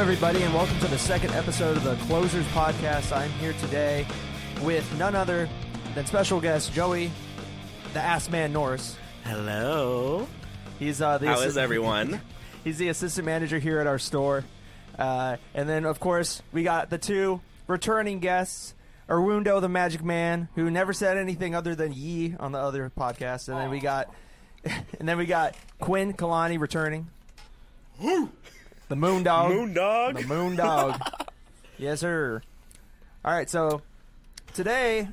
everybody, and welcome to the second episode of the Closers Podcast. I'm here today with none other than special guest Joey, the ass man Norris. Hello. He's How is everyone? He's the assistant manager here at our store. And then, of course, we got the two returning guests, Erwin, the Magic Man, who never said anything other than "ye" on the other podcast, and then we got Quinn K returning. The Moon Dog. Moon Dog. The Moon Dog. Yes, sir. All right, so today,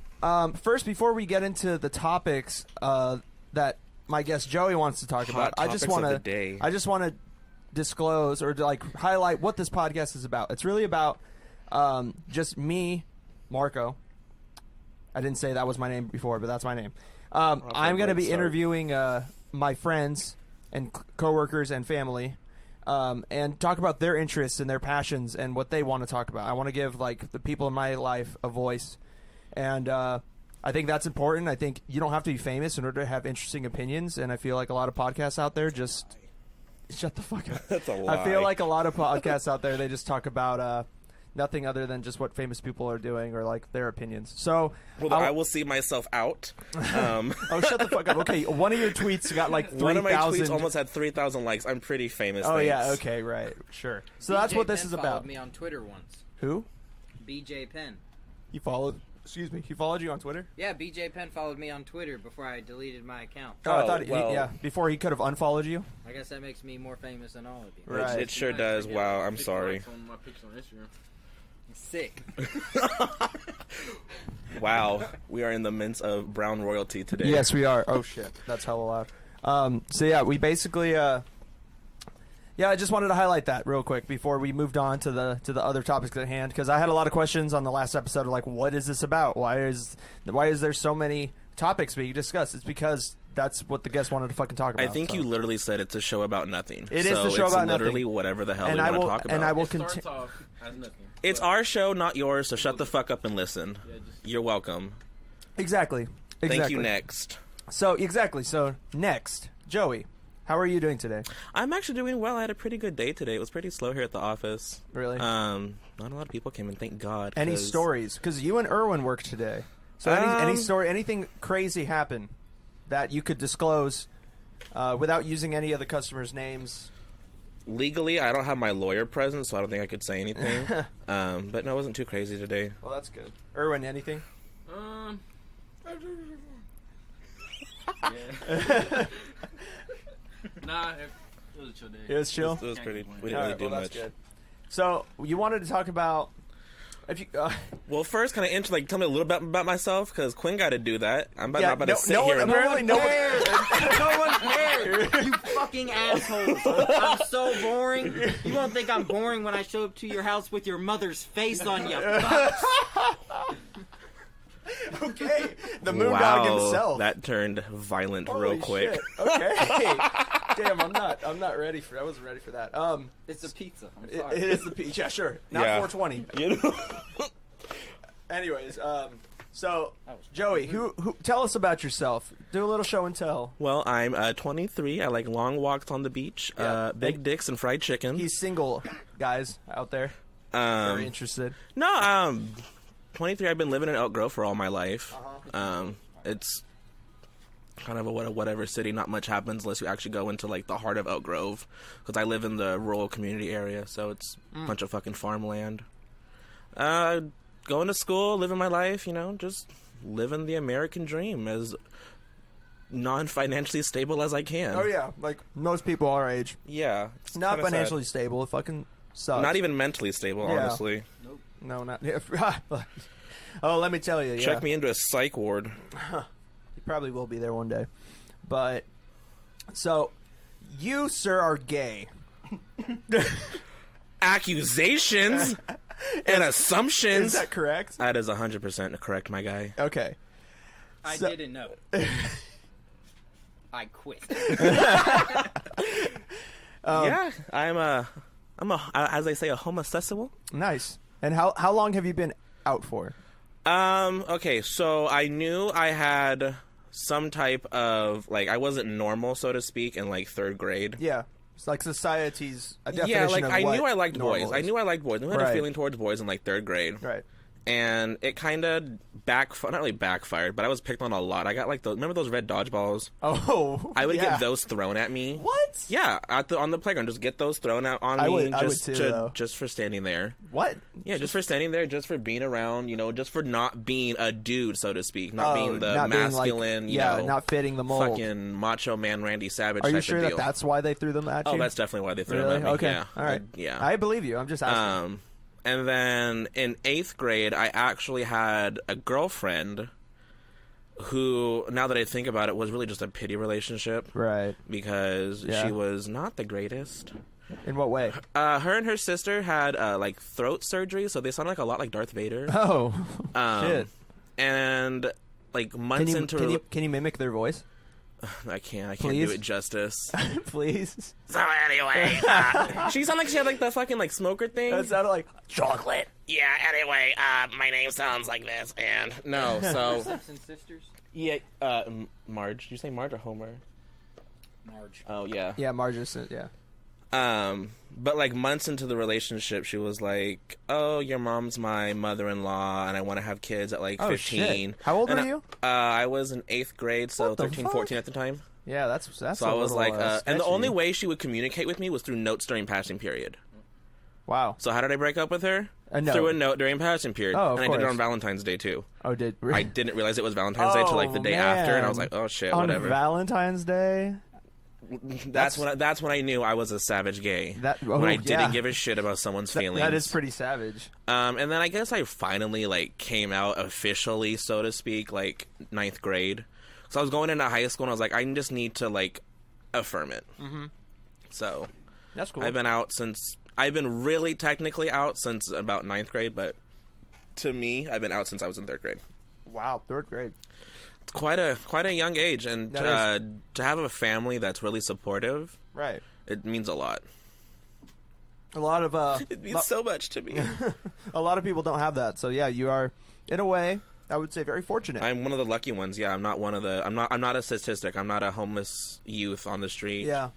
first, before we get into the topics that my guest Joey wants to talk about, I just want to disclose or to highlight what this podcast is about. It's really about just me, Marco. I didn't say that was my name before, but that's my name. I'm going to be interviewing my friends and coworkers and family. And talk about their interests and their passions and what they want to talk about. I want to give the people in my life a voice, and I think that's important. I think you don't have to be famous in order to have interesting opinions, and I feel like a lot of podcasts out there just shut the fuck up. That's a lie. I feel like a lot of podcasts out there, they just talk about nothing other than just what famous people are doing or their opinions. So I will see myself out. Oh, shut the fuck up. Okay, one of your tweets got 3,000. One of my tweets almost had 3,000 likes. I'm pretty famous. Oh, thanks. yeah, okay, right, sure. So that's what this is about. Followed me on Twitter once. Who? BJ Penn. He followed you on Twitter? Yeah, BJ Penn followed me on Twitter before I deleted my account. Oh, I thought before he could have unfollowed you. I guess that makes me more famous than all of you. Right. It sure does. Wow, I'm sorry. Sick. Wow, we are in the midst of brown royalty today. Yes, we are. Oh shit, that's hella loud. So yeah, we basically I just wanted to highlight that real quick before we moved on to the other topics at hand, because I had a lot of questions on the last episode of what is this about? Why is there so many topics being discussed? It's because that's what the guest wanted to fucking talk about. I think you literally said it's a show about nothing. It is the show about nothing. It's literally whatever the hell we want to talk about. And I will Starts off as nothing. It's our show, not yours, so shut the fuck up and listen. You're welcome. Exactly. Thank you, next. So, next, Joey, how are you doing today? I'm actually doing well. I had a pretty good day today. It was pretty slow here at the office. Really? Not a lot of people came in, thank God. Any stories? Because you and Erwin worked today. So any story, anything crazy happen that you could disclose without using any of the customers' names? Legally, I don't have my lawyer present, so I don't think I could say anything. But no, it wasn't too crazy today. Well, that's good. Erwin, anything? Yeah. Nah, it was a chill day. It was chill? It was pretty. We didn't really do much. Good. So, you wanted to talk about... If you, well, first, can I tell me a little bit about myself? Because Quinn got to do that. I'm not about to sit no here. One, apparently, no one cares. No one cares. You fucking assholes. I'm so boring. You won't think I'm boring when I show up to your house with your mother's face on you. Okay. The Moon Dog himself. That turned violent real quick. Shit. Okay. Damn, I'm not ready for. I wasn't ready for that. It's a pizza. I'm sorry. It is the pizza. Yeah, sure. Not 420. Anyways, so Joey, who tell us about yourself. Do a little show and tell. Well, I'm 23. I like long walks on the beach, big dicks, and fried chicken. He's single, guys out there. Very interested. No, 23. I've been living in Elk Grove for all my life. It's kind of a whatever city. Not much happens unless you actually go into the heart of Elk Grove, because I live in the rural community area, so it's a bunch of fucking farmland. Going to school, living my life, just living the American dream as non-financially stable as I can. Oh yeah, like most people our age. Yeah, it's not financially stable. It fucking sucks. Not even mentally stable, honestly. Nope. No, not. Oh, let me tell you. Yeah. Check me into a psych ward. You probably will be there one day. But so, you, sir, are gay. Accusations and assumptions. Is that correct? That is 100% correct, my guy. Okay. I didn't know. I quit. Yeah, I'm a, as they say, a homosexual. Nice. And how long have you been out for? Okay, so I knew I had some type of, I wasn't normal, so to speak, in, 3rd grade. Yeah. It's like society's a definition Yeah, like of I what knew I liked boys. normal I is. knew I liked boys. I knew I had a feeling towards boys in like 3rd grade. Right. And it kind of not really backfired, but I was picked on a lot. I got like remember those red dodgeballs? Oh, I would yeah. get those thrown at me. What? Yeah, on the playground, just get those thrown out on me, I would too, just for standing there. What? Yeah, just for standing there, just for being around, just for not being a dude, so to speak, not being the masculine, being like, not fitting the mold, fucking macho man Randy Savage. Are you type sure of that deal. that's why they threw them at you? Oh, that's definitely why they threw really? them at me. Okay, Yeah. all right. Yeah, I believe you. I'm just asking. And then in 8th grade, I actually had a girlfriend who, now that I think about it, was really just a pity relationship. Right. Because she was not the greatest. In what way? Her and her sister had like throat surgery, so they sound like a lot like Darth Vader. Oh, shit. And like months into can you mimic their voice? I can't Please? do it justice. Please. So anyway, she sounded like she had like the fucking like smoker thing. That sounded like chocolate. Yeah. Anyway, my name sounds like this, and no. So Simpson sisters. yeah, Marge. Did you say Marge or Homer? Marge. Oh yeah. Yeah, Margis. Yeah. But like months into the relationship, she was like, "Oh, your mom's my mother-in-law, and I want to have kids at like 15." Shit. How old were you? I was in 8th grade, so What the 13, fuck? 14 at the time. Yeah, that's. So I was like, and the sketchy. only way she would communicate with me was through notes during passing period. Wow. So how did I break up with her? A note. Through a note during passing period. Oh, of and I did it course. on Valentine's Day too. Oh, did I didn't realize it was Valentine's Day till like the day after, and I was like, "Oh shit, on whatever." Valentine's Day. That's when I knew I was a savage gay. When I didn't give a shit about someone's feelings. That is pretty savage. And then I guess I finally like came out officially, so to speak, like 9th grade. So I was going into high school, and I was like, I just need to like affirm it. Mm-hmm. So That's cool. I've been really technically out since about 9th grade, but to me, I've been out since I was in 3rd grade. Wow, 3rd grade. It's quite a young age, and to have a family that's really supportive, Right. it means a lot. A lot of It means so much to me. a lot of people don't have that. So yeah, you are in a way, I would say, very fortunate. I'm one of the lucky ones. Yeah, I'm not one of the. I'm not a statistic. I'm not a homeless youth on the street. Yeah.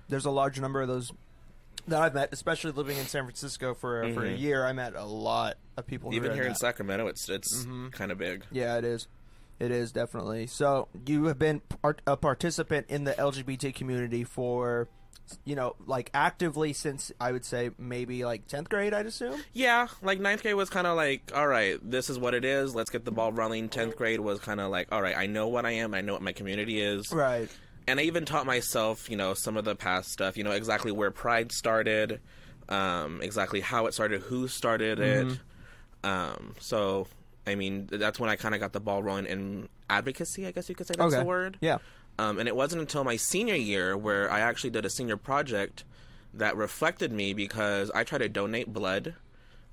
There's a large number of those that I've met, especially living in San Francisco for a year. I met a lot of people. Even who here are in Sacramento, it's kind of big. Yeah, it is. It is definitely. So you have been a participant in the LGBT community for, like actively since I would say maybe like 10th grade, I'd assume. Yeah, like 9th grade was kind of like, all right, this is what it is. Let's get the ball rolling. 10th grade was kind of like, all right, I know what I am. I know what my community is. Right. And I even taught myself, some of the past stuff, exactly where Pride started, exactly how it started, who started it. So, I mean, that's when I kind of got the ball rolling in advocacy, I guess you could say that's the word. Yeah. And it wasn't until my senior year where I actually did a senior project that reflected me because I tried to donate blood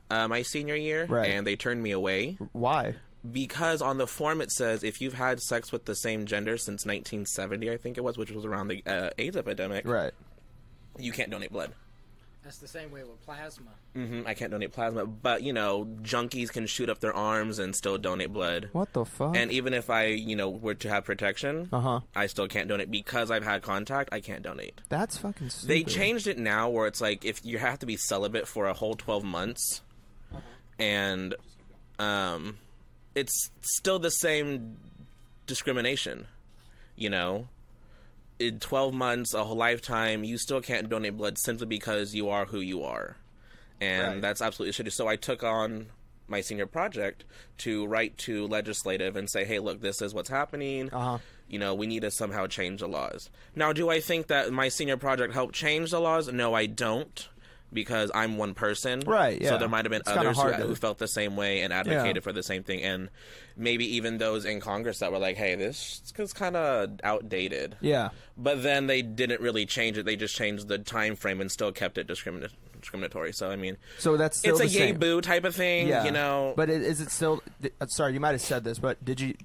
my senior year, and they turned me away. Why? Because on the form it says if you've had sex with the same gender since 1970, I think it was, which was around the AIDS epidemic, right, you can't donate blood. That's the same way with plasma. I can't donate plasma, but junkies can shoot up their arms and still donate blood. What the fuck? And even if I, were to have protection, I still can't donate because I've had contact. I can't donate. That's fucking stupid. They changed it now where it's like if you have to be celibate for a whole 12 months, and it's still the same discrimination, In 12 months, a whole lifetime, you still can't donate blood simply because you are who you are. And that's absolutely shitty. So I took on my senior project to write to legislative and say, hey, look, this is what's happening. We need to somehow change the laws. Now, do I think that my senior project helped change the laws? No, I don't. Because I'm one person. Right, yeah. So there might have been others who felt the same way and advocated for the same thing. And maybe even those in Congress that were like, hey, this is kind of outdated. Yeah. But then they didn't really change it. They just changed the time frame and still kept it discriminatory. So, I mean, so that's still it's a the yay same. Boo type of thing, But is it still... Sorry, you might have said this, but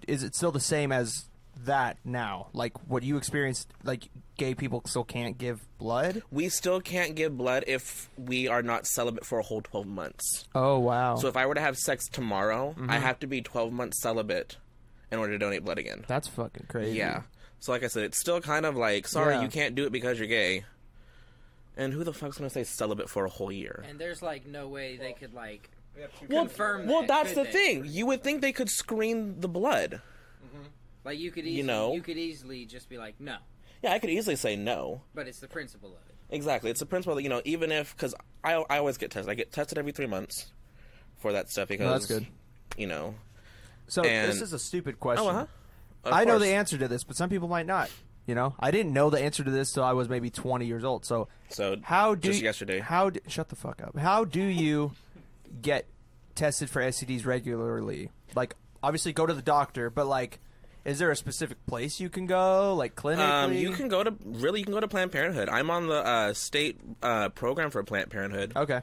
is it still the same as that now? Like, what you experienced, like, gay people still can't give blood? We still can't give blood if we are not celibate for a whole 12 months. Oh, wow. So if I were to have sex tomorrow, I have to be 12 months celibate in order to donate blood again. That's fucking crazy. Yeah. So like I said, it's still kind of like, sorry, you can't do it because you're gay. And who the fuck's gonna stay celibate for a whole year? And there's like no way they could like Well, confirm. well, that, that's could the they? thing. You would think they could screen the blood. Like you could easily, you could easily just be like, no. Yeah, I could easily say no. But it's the principle of it. Exactly, it's the principle that even if because I always get tested. I get tested every 3 months for that stuff because that's good. So this is a stupid question. Oh, I know the answer to this, but some people might not. I didn't know the answer to this till I was maybe 20 years old. So how do just yesterday? Shut the fuck up. How do you get tested for STDs regularly? Like, obviously, go to the doctor, but like, is there a specific place you can go, like clinically? You can go to Planned Parenthood. I'm on the state program for Planned Parenthood. Okay.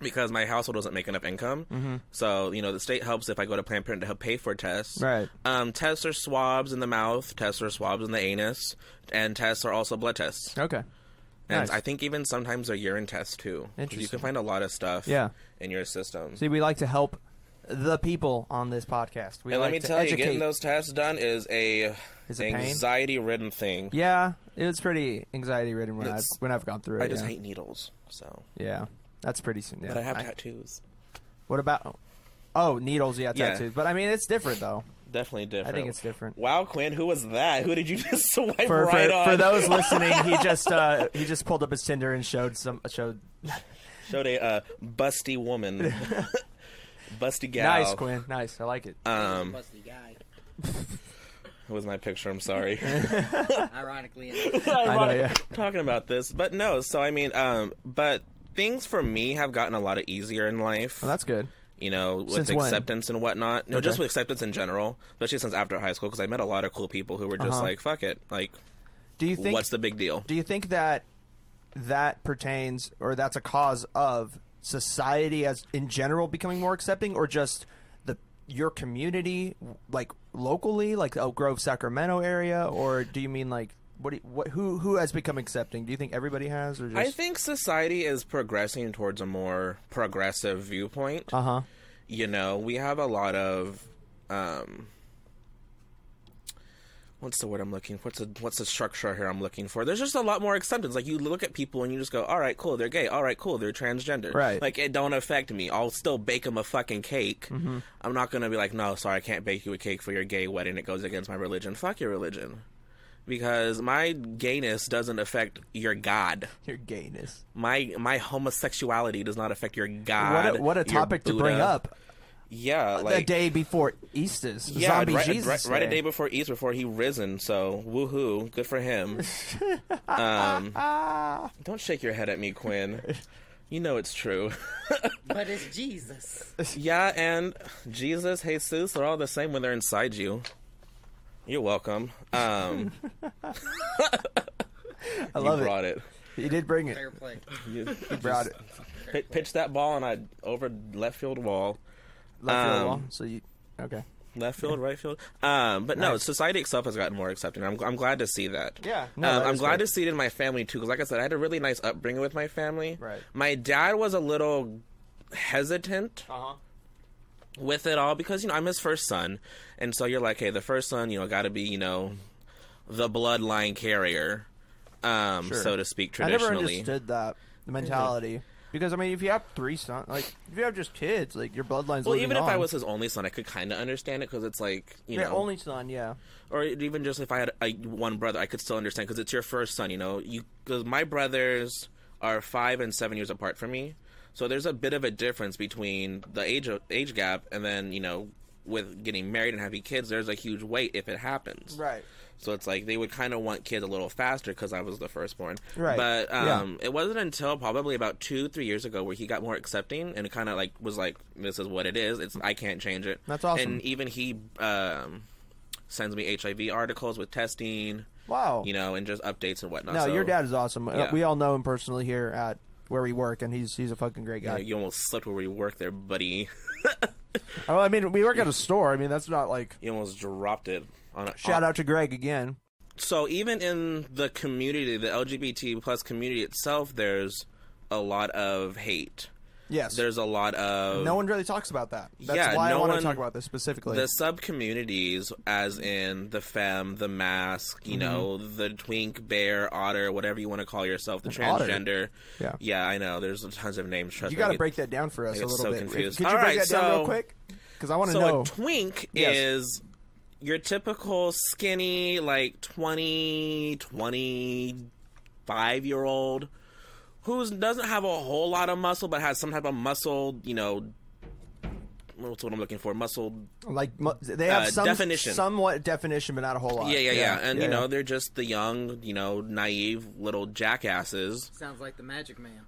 Because my household doesn't make enough income. So, the state helps if I go to Planned Parenthood to help pay for tests. Right. Tests are swabs in the mouth, tests are swabs in the anus, and tests are also blood tests. Okay. And Nice. I think even sometimes they're urine tests, too. Interesting. You can find a lot of stuff in your system. See, we like to help the people on this podcast. We and like let me to tell educate. you, getting those tests done is a pain? anxiety-ridden thing. Yeah, it's pretty anxiety-ridden when I've gone through it. I just hate needles, so... Yeah. That's pretty soon. Yeah. But I have tattoos. What about? Oh, needles. Yeah, Yeah. tattoos. But I mean, it's different though. Definitely different. I think it's different. Wow, Quinn, who was that? Who did you just swipe For on? for those listening, he just pulled up his Tinder and showed a busty woman, busty gal. Nice, Quinn. Nice. I like it. Musty guy. It was my picture. I'm sorry. Ironically, I know, yeah. Talking about this, but no. So I mean, but things for me have gotten a lot of easier in life. Well, that's good. With Since when? acceptance and whatnot. No, Okay. just with acceptance in general, especially since after high school, because I met a lot of cool people who were just like, "Fuck it," like, Do you think? what's the big deal? Do you think that pertains, or that's a cause of society as in general becoming more accepting, or just your community, like locally, like the Oak Grove, Sacramento area, or do you mean like who has become accepting? Do you think everybody has, or just... I think society is progressing towards a more progressive viewpoint. We have a lot of what's the word I'm looking for? What's the structure here I'm looking for? There's just a lot more acceptance. Like, you look at people and you just go, all right, cool, they're gay. All right, cool, they're transgender. Right. Like, it don't affect me. I'll still bake them a fucking cake. I'm not going to be like, no, sorry, I can't bake you a cake for your gay wedding. It goes against my religion. Fuck your religion. Because my gayness doesn't affect your God. Your gayness. My homosexuality does not affect your God. What a topic to bring up. Yeah, The like day before Easter's. yeah, Zombie Jesus right a Day. day before Easter, before he risen. So woohoo, good for him. Don't shake your head at me, Quinn. You know it's true. but it's Jesus. Yeah, and Jesus, Jesus are all the same when they're inside you. You're welcome. I love you brought it. You did bring it. Fair play. You Brought it. pitch that ball and I over left field wall. Left field wall. So you okay? Left field, right field. But no, Nice. society itself has gotten more accepting. I'm glad to see that. Yeah. No, that I'm is glad good. to see it in my family too, because like I said, I had a really nice upbringing with my family. Right. My dad was a little hesitant with it all because I'm his first son, and so you're like, hey, the first son, got to be the bloodline carrier, so to speak, traditionally. I never understood that the mentality. Because, I mean, if you have three sons, like, if you have just kids, like, your bloodline's Well, living even if on. I was his only son, I could kind of understand it because it's like, Your only son, yeah. or even just if I had one brother, I could still understand because it's your first son, because my brothers are 5 and 7 years apart from me. So there's a bit of a difference between the age gap and then, with getting married and having kids, there's a huge wait if it happens. Right. So it's like they would kind of want kids a little faster because I was the firstborn. Right. But Yeah. it wasn't until probably about 2-3 years ago where he got more accepting and it kind of like was like, this is what it is. I can't change it. That's awesome. And even he sends me HIV articles with testing. Wow. And just updates and whatnot. No, So, your dad is awesome. Yeah. We all know him personally here at where we work, and he's a fucking great guy. You almost slipped where we work there, buddy. Oh, I mean, we work at a store. I mean, that's not like... You almost dropped it. Shout out to Greg again. So even in the community, the LGBT plus community itself, there's a lot of hate. Yes. There's a lot of... No one really talks about that. That's why I want to talk about this specifically. The sub-communities, as in the femme, the mask, you know, the twink, bear, otter, whatever you want to call yourself, the transgender. Otter. Yeah, I know. There's tons of names. Trust you me. got to break that down for us a little so bit. Confused. Could you break that down real quick? Because I want to know. So a twink is your typical skinny, like 20, 25-year-old who doesn't have a whole lot of muscle, but has some type of muscle, you know, what's what I'm looking for? Muscle, like they have some definition, somewhat definition, but not a whole lot. Yeah. And you know, they're just the young, you know, naive little jackasses. Sounds like the Magic Man.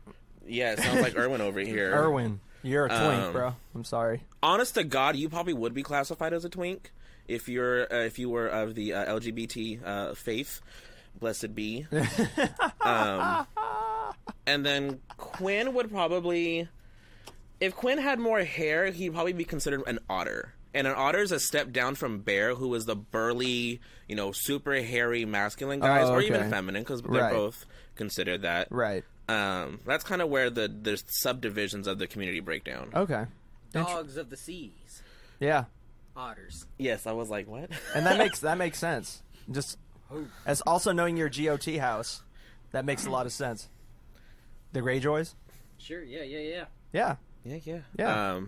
Yeah, it sounds like Erwin over here. Erwin, you're a twink, bro. I'm sorry. Honest to God, you probably would be classified as a twink if you were of the LGBT faith. Blessed be. And then Quinn would probably, if Quinn had more hair, he'd probably be considered an otter. And an otter is a step down from bear, who is the burly, you know, super hairy masculine guys, or even feminine, because they're both considered that. Right. That's kind of where the subdivisions of the community break down. Okay. Dogs of the seas. Yeah. Otters. Yes, I was like, what? And that makes sense. Just as also knowing your GOT house, that makes a lot of sense. The Greyjoys? Sure, yeah. Yeah. Yeah.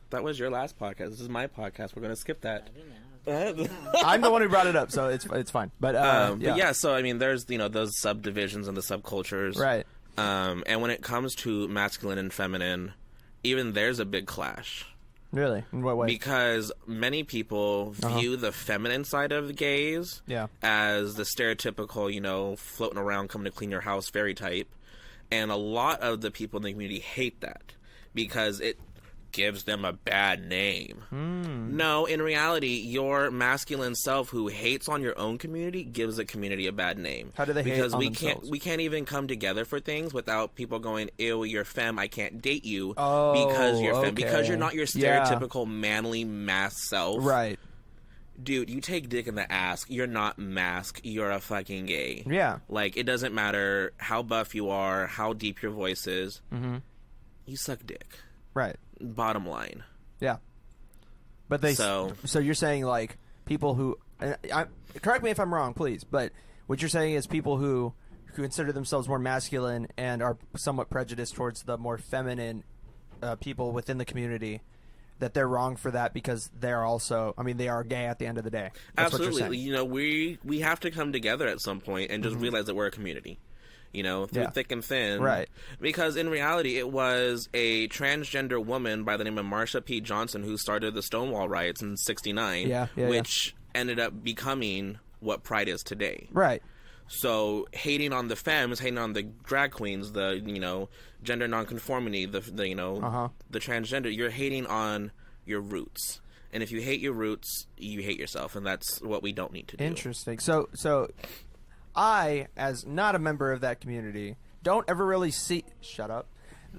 That was your last podcast. This is my podcast. We're going to skip that. I'm the one who brought it up, so it's fine. But yeah, so I mean, there's, you know, those subdivisions and the subcultures. Right. And when it comes to masculine and feminine, even there's a big clash. Really? In what way? Because many people view the feminine side of the gays as the stereotypical, you know, floating around, coming to clean your house fairy type. And a lot of the people in the community hate that because it gives them a bad name. No, in reality, your masculine self who hates on your own community gives the community a bad name. How do they hate on themselves? We can't even come together for things without people going, ew, you're femme, I can't date you because you're femme. Because you're not your stereotypical manly masked self. Right. Dude, you take dick in the ass, you're not masked, you're a fucking gay. Yeah. Like, it doesn't matter how buff you are, how deep your voice is. You suck dick. Right. Bottom line. Yeah. But so you're saying, like, people who... correct me if I'm wrong, please, but what you're saying is people who consider themselves more masculine and are somewhat prejudiced towards the more feminine people within the community, that they're wrong for that because they're also... I mean, they are gay at the end of the day. That's Absolutely. What you're saying. You know, we have to come together at some point and just realize that we're a community. You know, through thick and thin. Right. Because in reality, it was a transgender woman by the name of Marsha P. Johnson who started the Stonewall riots in '69, which ended up becoming what Pride is today. Right. So hating on the femmes, hating on the drag queens, the, you know, gender nonconformity, the you know, the transgender, you're hating on your roots. And if you hate your roots, you hate yourself, and that's what we don't need to do. Interesting. So I, as not a member of that community, don't ever really see... Shut up.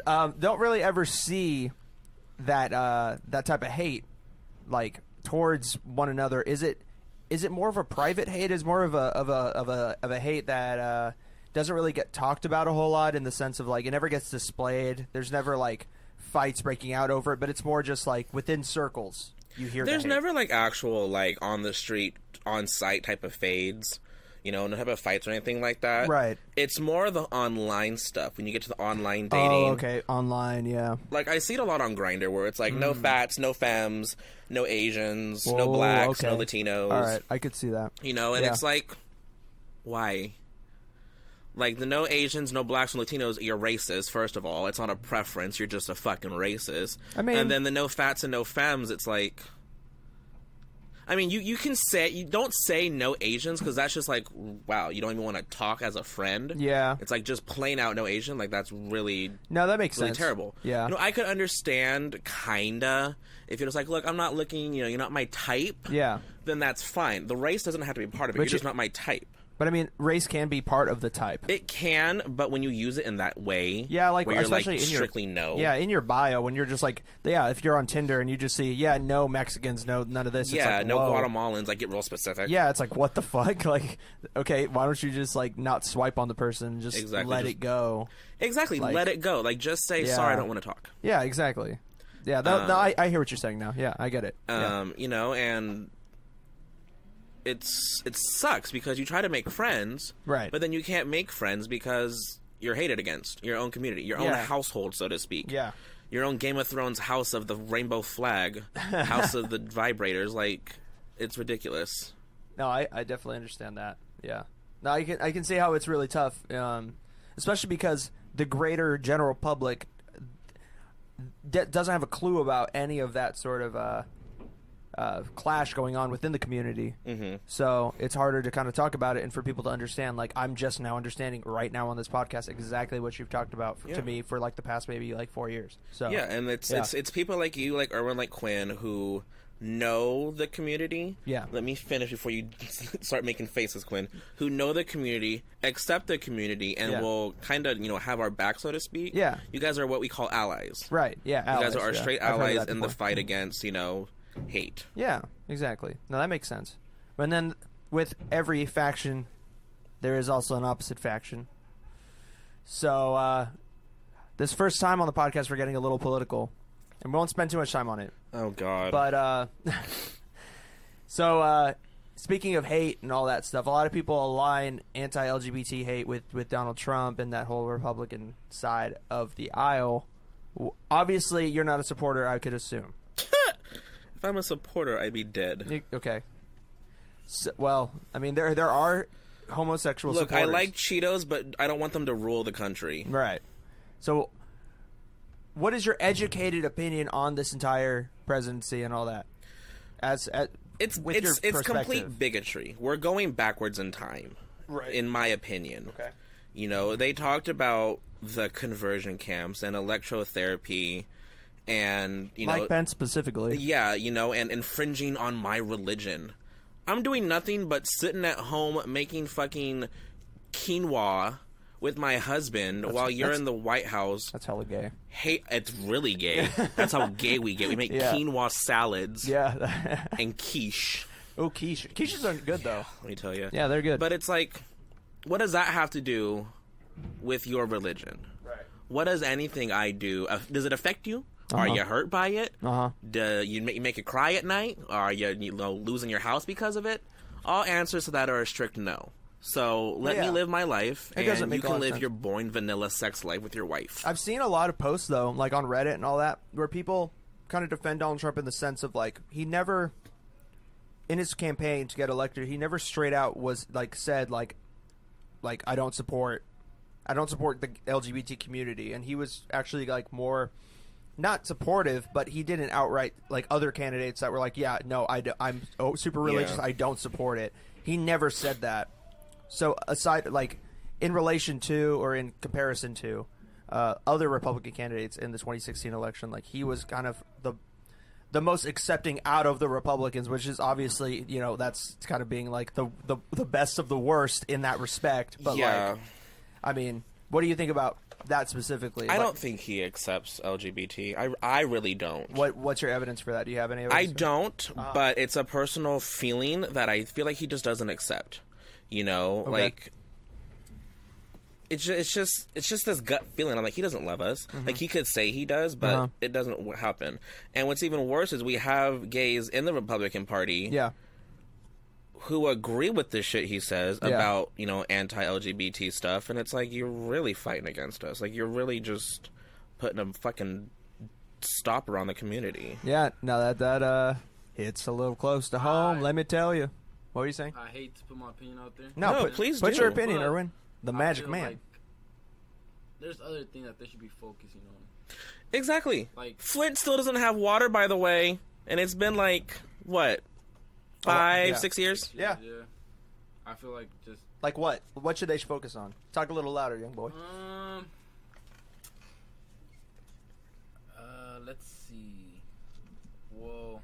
Don't really ever see that that type of hate, like, towards one another. Is it more of a private hate? Is more of a hate that doesn't really get talked about a whole lot, in the sense of, like, it never gets displayed. There's never, like, fights breaking out over it, but it's more just, like, within circles you hear. There's never, like, actual, like, on the street, on site type of fades. You know, no type of fights or anything like that. Right. It's more the online stuff when you get to the online dating. Oh, okay. Online, yeah. Like, I see it a lot on Grindr where it's like, no fats, no femmes, no Asians, no blacks, no Latinos. All right, I could see that. You know, and it's like, why? Like, the no Asians, no blacks, no Latinos, you're racist, first of all. It's not a preference. You're just a fucking racist. I mean... And then the no fats and no femmes, it's like... I mean, you can say... You don't say no Asians, because that's just like, wow, you don't even want to talk as a friend. Yeah. It's like, just plain out no Asian. Like, that's really... No, that makes really sense. terrible. Yeah. You know, I could understand, kinda, if you're just like, look, I'm not looking, you know, you're not my type. Yeah. Then that's fine. The race doesn't have to be part of it. You're just not my type. But I mean, race can be part of the type. It can, but when you use it in that way, Yeah, like where you're like especially in strictly your, no. Yeah, in your bio when you're just like, if you're on Tinder and you just see, no Mexicans, no none of this. Yeah, it's like, no whoa. Guatemalans. Like, get real specific. Yeah, it's like, what the fuck? Like, okay, why don't you just like not swipe on the person and just let it go? Exactly, Like, let it go. Like, just say sorry, I don't want to talk. Yeah, exactly. Yeah, I hear what you're saying now. Yeah, I get it. You know, and it sucks because you try to make friends, Right. But then you can't make friends because you're hated against your own community, your own household, so to speak. Yeah. Your own Game of Thrones house of the rainbow flag, house of the vibrators. Like, it's ridiculous. No, I definitely understand that. Yeah. No, I can see how it's really tough, especially because the greater general public doesn't have a clue about any of that sort of clash going on within the community. Mm-hmm. So it's harder to kind of talk about it and for people to understand. Like, I'm just now understanding right now on this podcast exactly what you've talked about to me for like the past maybe like 4 years. So yeah, and it's people like you, like Erwin, like Quinn, who know the community. Yeah. Let me finish before you start making faces, Quinn. Who know the community, accept the community, and will kind of, have our back, so to speak. Yeah. You guys are what we call allies. Right. Yeah. You allies, guys are our straight I've heard of allies that in the before. fight against, hate. Yeah, exactly. No, that makes sense. And then with every faction, there is also an opposite faction. So this first time on the podcast, we're getting a little political, and we won't spend too much time on it. Oh, God. But so speaking of hate and all that stuff, a lot of people align anti-LGBT hate with Donald Trump and that whole Republican side of the aisle. Obviously, you're not a supporter, I could assume. If I'm a supporter, I'd be dead. Okay. So, well, I mean, there are homosexual Look, supporters. I like Cheetos, but I don't want them to rule the country. Right. So, what is your educated opinion on this entire presidency and all that? It's complete bigotry. We're going backwards in time, right? In my opinion. Okay. They talked about the conversion camps and electrotherapy. And, Mike Pence specifically. Yeah, and infringing on my religion. I'm doing nothing but sitting at home making fucking quinoa with my husband while you're in the White House. That's hella gay. Hey, it's really gay. That's how gay we get. We make quinoa salads. Yeah. And quiche. Oh, quiche. Quiches are good, though. Let me tell you. Yeah, they're good. But it's like, what does that have to do with your religion? Right. What does anything I do? Does it affect you? Are you hurt by it? Do you make you cry at night? Are you losing your house because of it? All answers to that are a strict no. So let me live my life, and you can live your boring vanilla sex life with your wife. I've seen a lot of posts, though, like on Reddit and all that, where people kind of defend Donald Trump in the sense of, like, he never, in his campaign to get elected, he never straight out was, like, said, like I don't support the LGBT community. And he was actually, like, more... not supportive, but he didn't outright, like other candidates that were like, yeah, no, I'm super religious, I don't support it. He never said that. So aside, like, in relation to or in comparison to other Republican candidates in the 2016 election, like, he was kind of the most accepting out of the Republicans, which is obviously, that's kind of being like the best of the worst in that respect. But like, I mean, what do you think about that specifically? I don't think he accepts LGBT. I really don't. What's your evidence for that? Do you have any evidence? I don't, but it's a personal feeling that I feel like he just doesn't accept. Okay. Like it's just this gut feeling. I'm like, he doesn't love us. Mm-hmm. Like, he could say he does, but it doesn't happen. And what's even worse is we have gays in the Republican Party. Yeah. Who agree with the shit he says about, anti-LGBT stuff, and it's like, you're really fighting against us. Like, you're really just putting a fucking stopper on the community. Yeah, no, that hits a little close to home, let me tell you. What were you saying? I hate to put my opinion out there. No, please put do. your opinion, But Erwin. The magic man. Like, there's other things that they should be focusing on. Exactly. Like, Flint still doesn't have water, by the way, and it's been like, what, 6 years? Yeah. I feel like just... Like what? What should they focus on? Talk a little louder, young boy. Let's see. Well,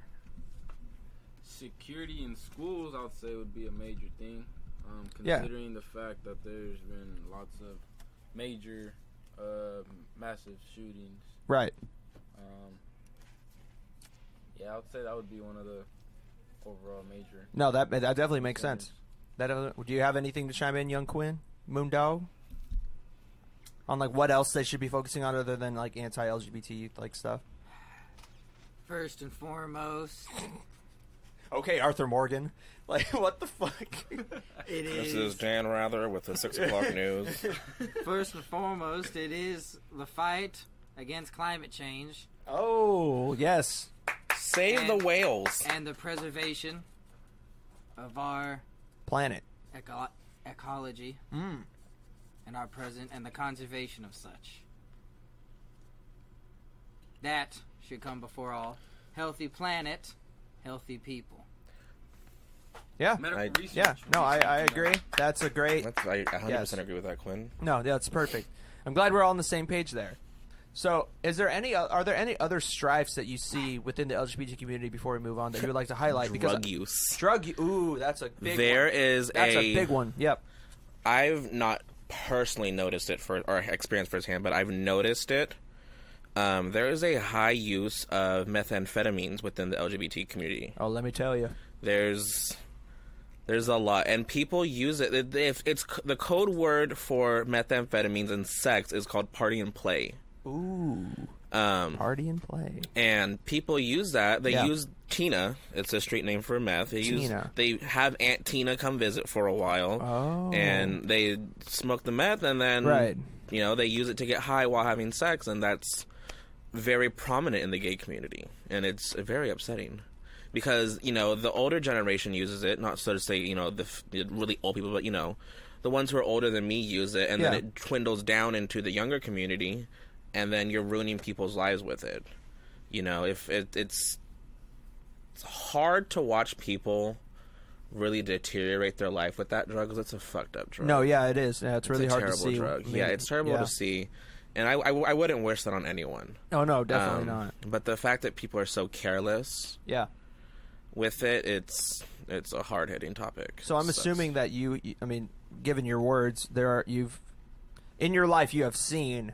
security in schools, I would say, would be a major thing. Considering the fact that there's been lots of major, massive shootings. Right. Yeah, I would say that would be one of the overall major. No, that definitely makes sense. Do you have anything to chime in, young Quinn? Moondog? On like what else they should be focusing on other than like anti-LGBT like stuff? First and foremost, Okay, Arthur Morgan. Like, what the fuck? This is Dan Rather with the 6 o'clock news. First and foremost, it is the fight against climate change. Oh, yes. Save the whales. And the preservation of our Planet. Ecology. And our present, and the conservation of such. That should come before all. Healthy planet, healthy people. Yeah. Medical research. Yeah. No, I agree. That's a great... I 100% agree with that, Quinn. No, that's perfect. I'm glad we're all on the same page there. So, are there any other strifes that you see within the LGBT community before we move on that you would like to highlight? Drug use. Ooh, that's a big one. That's a big one. Yep. I've not personally noticed it or experienced firsthand, but I've noticed it. There is a high use of methamphetamines within the LGBT community. Oh, let me tell you. There's a lot, and people use it. If it's the code word for methamphetamines and sex is called party and play. Ooh. Party and play. And people use that. They use Tina. It's a street name for meth. They have Aunt Tina come visit for a while. Oh. And they smoke the meth, and then they use it to get high while having sex, and that's very prominent in the gay community, and it's very upsetting. Because, the older generation uses it, not so to say, the really old people, but, the ones who are older than me use it, and then it dwindles down into the younger community, and then you're ruining people's lives with it. If it's hard to watch people really deteriorate their life with that drug, because it's a fucked up drug. No, yeah, it is. Yeah, it's really hard to see. Drug. Yeah, it's terrible to see. And I wouldn't wish that on anyone. Oh, no, definitely not. But the fact that people are so careless... Yeah. With it, it's a hard-hitting topic. So I'm assuming that you, given your words, in your life you have seen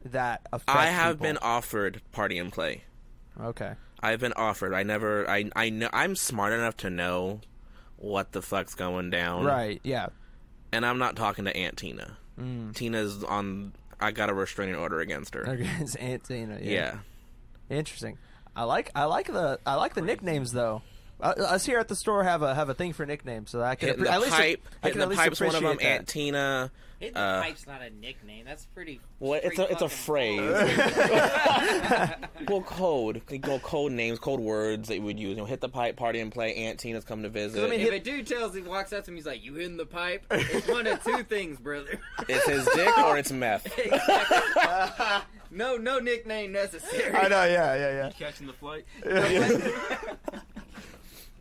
that affect I have people. been offered party and play. Okay. I've been offered. I know I'm smart enough to know what the fuck's going down. Right. Yeah. And I'm not talking to Aunt Tina. Tina's on. I got a restraining order against her. Against Aunt Tina. Yeah. Interesting. I like the nicknames though. Us here at the store have a thing for nicknames, so I can Hitting the pipe's one of them. That. Aunt Tina. Hitting the pipe's not a nickname. That's pretty. Well, it's a phrase. Well, code names, code words that you would use. Hit the pipe, party and play. Aunt Tina's come to visit. If a dude walks up to him, he's like, "You hitting the pipe?" It's one of two things, brother. It's his dick or it's meth. Exactly. No nickname necessary. I know. Yeah. Catching the flight.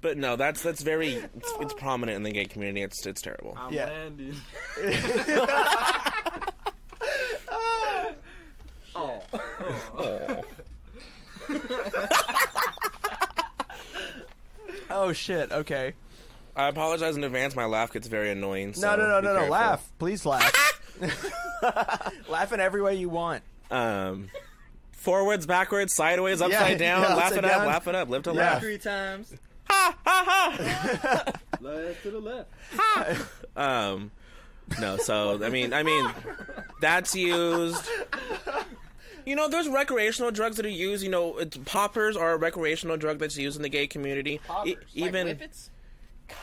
But no, that's very it's prominent in the gay community. It's terrible. I'm landing. Oh shit. Okay. I apologize in advance. My laugh gets very annoying. So no. Laugh, please laugh. Laugh in every way you want. Forwards, backwards, sideways, upside down. Laugh it up. Laugh it up. Live to laugh. 3 times. Ha ha ha. Left to the left. Ha. No. So I mean, that's used. There's recreational drugs that are used. Poppers are a recreational drug that's used in the gay community. Even like whippets?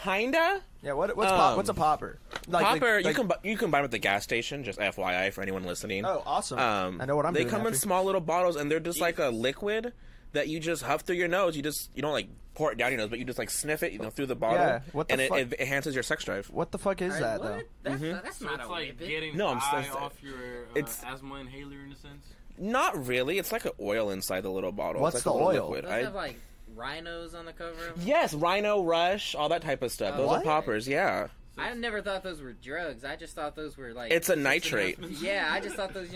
Kinda. Yeah. What's a popper? Popper. You can buy them at the gas station. Just FYI for anyone listening. Oh, awesome. I know what I'm doing. They come in small little bottles, and they're just like a liquid that you just huff through your nose. You don't like pour it down your nose, but you just like sniff it, through the bottle. Yeah. It enhances your sex drive. What the fuck is that though? That's not it's a like whippet. getting high off your asthma inhaler in a sense. Not really. It's like an oil inside the little bottle. What's like the oil? Liquid. Does it have like rhinos on the cover of them? Yes, Rhino Rush, all that type of stuff. Those are poppers. Yeah. I never thought those were drugs. I just thought those were like. It's a nitrate. Yeah, I just thought those,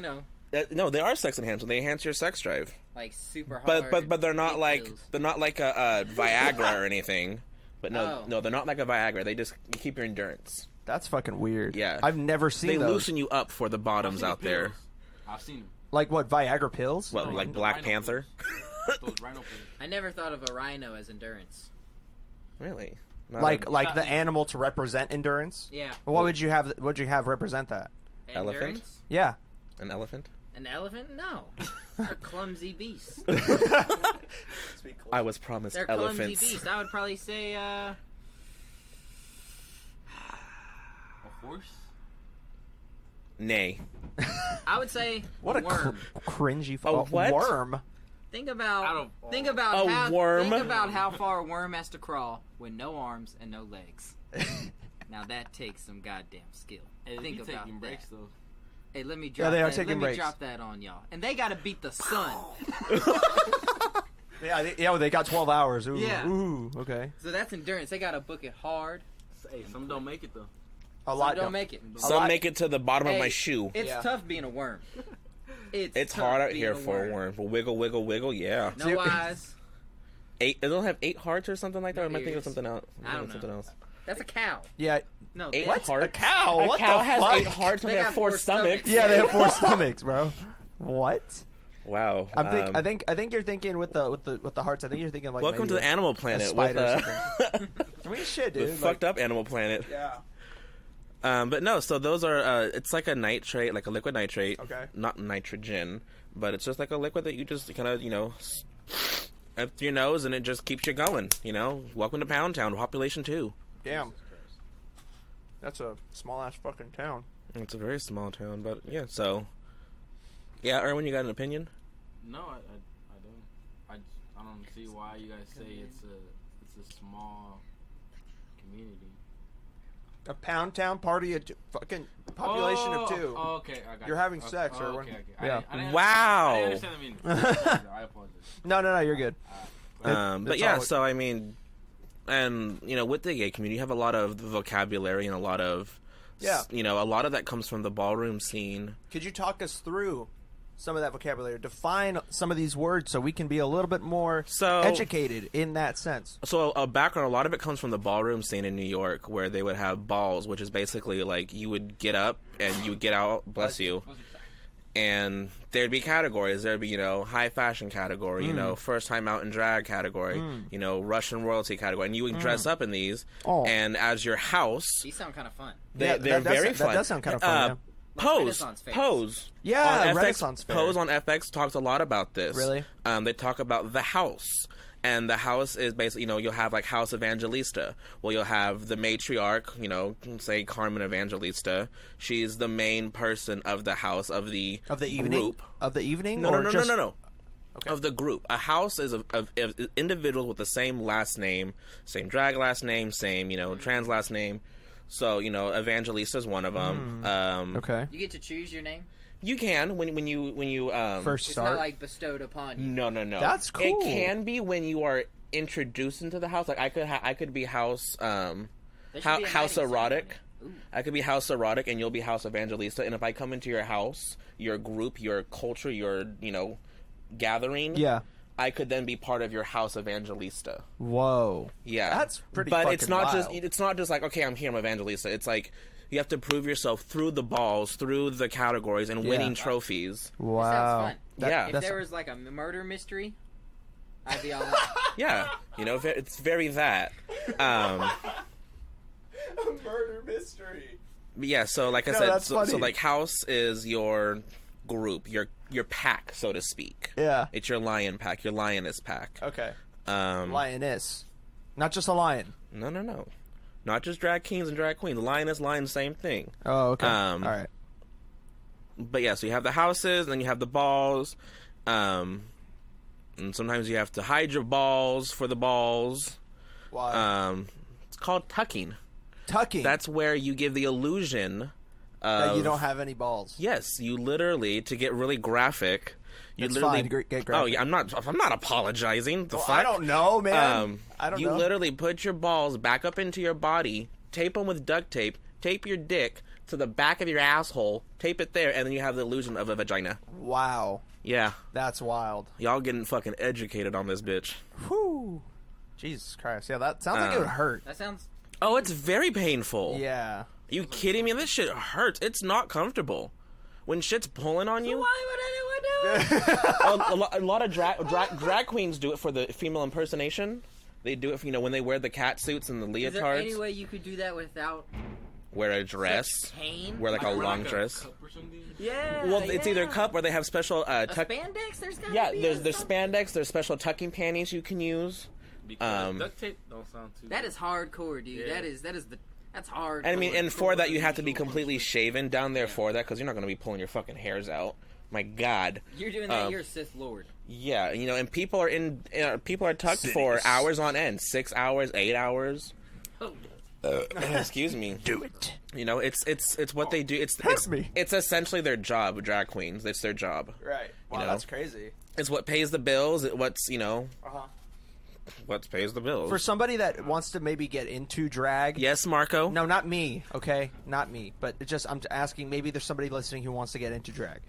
No, they are sex enhancers. They enhance your sex drive. Like super hard. But they're not like a Viagra or anything. But no, they're not like a Viagra. They just keep your endurance. That's fucking weird. Yeah. I've never seen They those. loosen you up for the bottoms out there. I've seen them. Like what, Viagra pills? What, like Black Panther? Those rhino pills. I never thought of a rhino as endurance. Really? Like the animal to represent endurance? Yeah. What would you have represent that? Elephant? Endurance? Yeah. An elephant? An elephant? No. They're clumsy beasts. I was promised They're elephants. clumsy beasts. I would probably say, A horse? Nay. I would say What a worm. cringy what? worm. Think about A worm? Think about how far a worm has to crawl with no arms and no legs. Now that takes some goddamn skill. Hey, Think you about taking breaks, that. though. Hey, let me drop they are that. taking Let me breaks. drop that on y'all. And they gotta beat the sun. Yeah, they got 12 hours. Ooh, Yeah. Ooh, okay. So that's endurance. They gotta book it hard. Hey, some don't make it, though. A lot Some don't make it. Some make it to the bottom of Hey, my shoe. It's Yeah. tough being a worm. It's tough hard out being here for a worm. Wiggle, wiggle, wiggle, yeah. No eyes. It don't have 8 hearts or something like that? No or am I thinking of ears. something else? I don't know. Something else. That's a cow. Yeah. No, 8 what? hearts? A cow? A What cow the has fuck? 8 hearts and They they have got 4 4 stomachs. Yeah, they have 4 stomachs, bro. What? Wow. I think you're thinking with the hearts. I think you're thinking like. Welcome to the Animal Planet. spider With, I mean, shit, dude. the fucked up Animal Planet. Yeah. But no, so those are, it's like a nitrate, like a liquid nitrate. Okay. Not nitrogen, but it's just like a liquid that you just kind of, up your nose and it just keeps you going, Welcome to Pound Town, population 2. Damn. That's a small ass fucking town. It's a very small town, but yeah, so. Yeah, Erwin, you got an opinion? No, I don't. I don't see why you guys say it's a small community. A pound town party of fucking population of 2. Oh, okay. I got You're having okay. sex, Oh, Erwin. okay. Yeah. I didn't Wow. understand the meaning. I apologize. No, you're good. But It's yeah, all- so I mean, and with the gay community, you have a lot of vocabulary and a lot of, Yeah. a lot of that comes from the ballroom scene. Could you talk us through some of that vocabulary? Define some of these words so we can be a little bit more educated in that sense. So a background, a lot of it comes from the ballroom scene in New York, where they would have balls, which is basically like you would get up and you would get out, bless you, and there'd be categories. There'd be, high fashion category, first time out in drag category, Russian royalty category, and you would dress up in these. Oh. And as your house, These sound kind of fun. they're that very does, fun. That does sound kind of fun. Yeah. Renaissance Fair. Pose. Yeah, on Renaissance Fair. Pose on FX talks a lot about this. Really? They talk about the house. And the house is basically, you'll have like House Evangelista. Well, you'll have the matriarch, say Carmen Evangelista. She's the main person of the house, of the evening. group. Of the evening? No. Okay. Of the group. A house is of individuals with the same last name, same drag last name, same, trans last name. So, Evangelista is one of them. Okay. You get to choose your name? You can when you First It's start. not like bestowed upon you. No. That's cool. It can be when you are introduced into the house. Like I could be house There should be a house hiding erotic. ceremony. Ooh. I could be house erotic, and you'll be house evangelista. And if I come into your house, your group, your culture, your gathering, Yeah. I could then be part of your house evangelista. Whoa. Yeah, That's pretty But fucking it's not wild. it's not just like, okay, I'm here, I'm evangelista. It's like you have to prove yourself through the balls, through the categories, and winning trophies. Wow. That sounds fun. Yeah. If there was like a murder mystery, I'd be all in. Yeah, it's very that. A murder mystery. But yeah, so like I No, said, that's so funny. like house is your group, your pack, so to speak. Yeah. It's your lion pack, your lioness pack. Okay. Um, Lioness. Not just a lion. no. Not just drag kings and drag queens. Lioness, lion, same thing. Oh, okay. All right. But yeah, so you have the houses, then you have the balls. And sometimes you have to hide your balls for the balls. Why? It's called tucking. Tucking. That's where you give the illusion that you don't have any balls. Yes, you literally, to get really graphic, you It's literally fine, get graphic. Oh yeah, I'm not apologizing. The Well, fuck? I don't know, man. I don't you know. literally put your balls back up into your body, tape them with duct tape, tape your dick to the back of your asshole, tape it there, and then you have the illusion of a vagina. Wow. Yeah, That's wild. y'all getting fucking educated on this bitch. Whew. Jesus Christ. Yeah, that sounds like it would hurt. That sounds. Oh, it's very painful. Yeah. Are you kidding me? This shit hurts. It's not comfortable. When shit's pulling on you. Why would anyone do it? A lot of drag queens do it for the female impersonation. They do it for, when they wear the cat suits and the leotards. Is there any way you could do that without wear a dress? Pain? Wear like a long dress. Yeah. Well, it's either a cup or they have special spandex. There's gotta be. There's spandex. There's special tucking panties you can use. Because duct tape don't sound too. That is hardcore, dude. Yeah. That's hard. I mean, and for that you have to be completely shaven down there for that because you're not going to be pulling your fucking hairs out. My God. You're doing that. You're a Sith Lord. Yeah, and people are tucked for hours on end, 6 hours, 8 hours. Oh. Excuse me. Do it. It's what they do. It's essentially their job. Drag queens. It's their job. Right. Wow, that's crazy. It's what pays the bills. What's Uh-huh. what pays the bills. For somebody that wants to maybe get into drag. Yes, Marco. No, not me. Okay, not me. But I'm asking. Maybe there's somebody listening who wants to get into drag.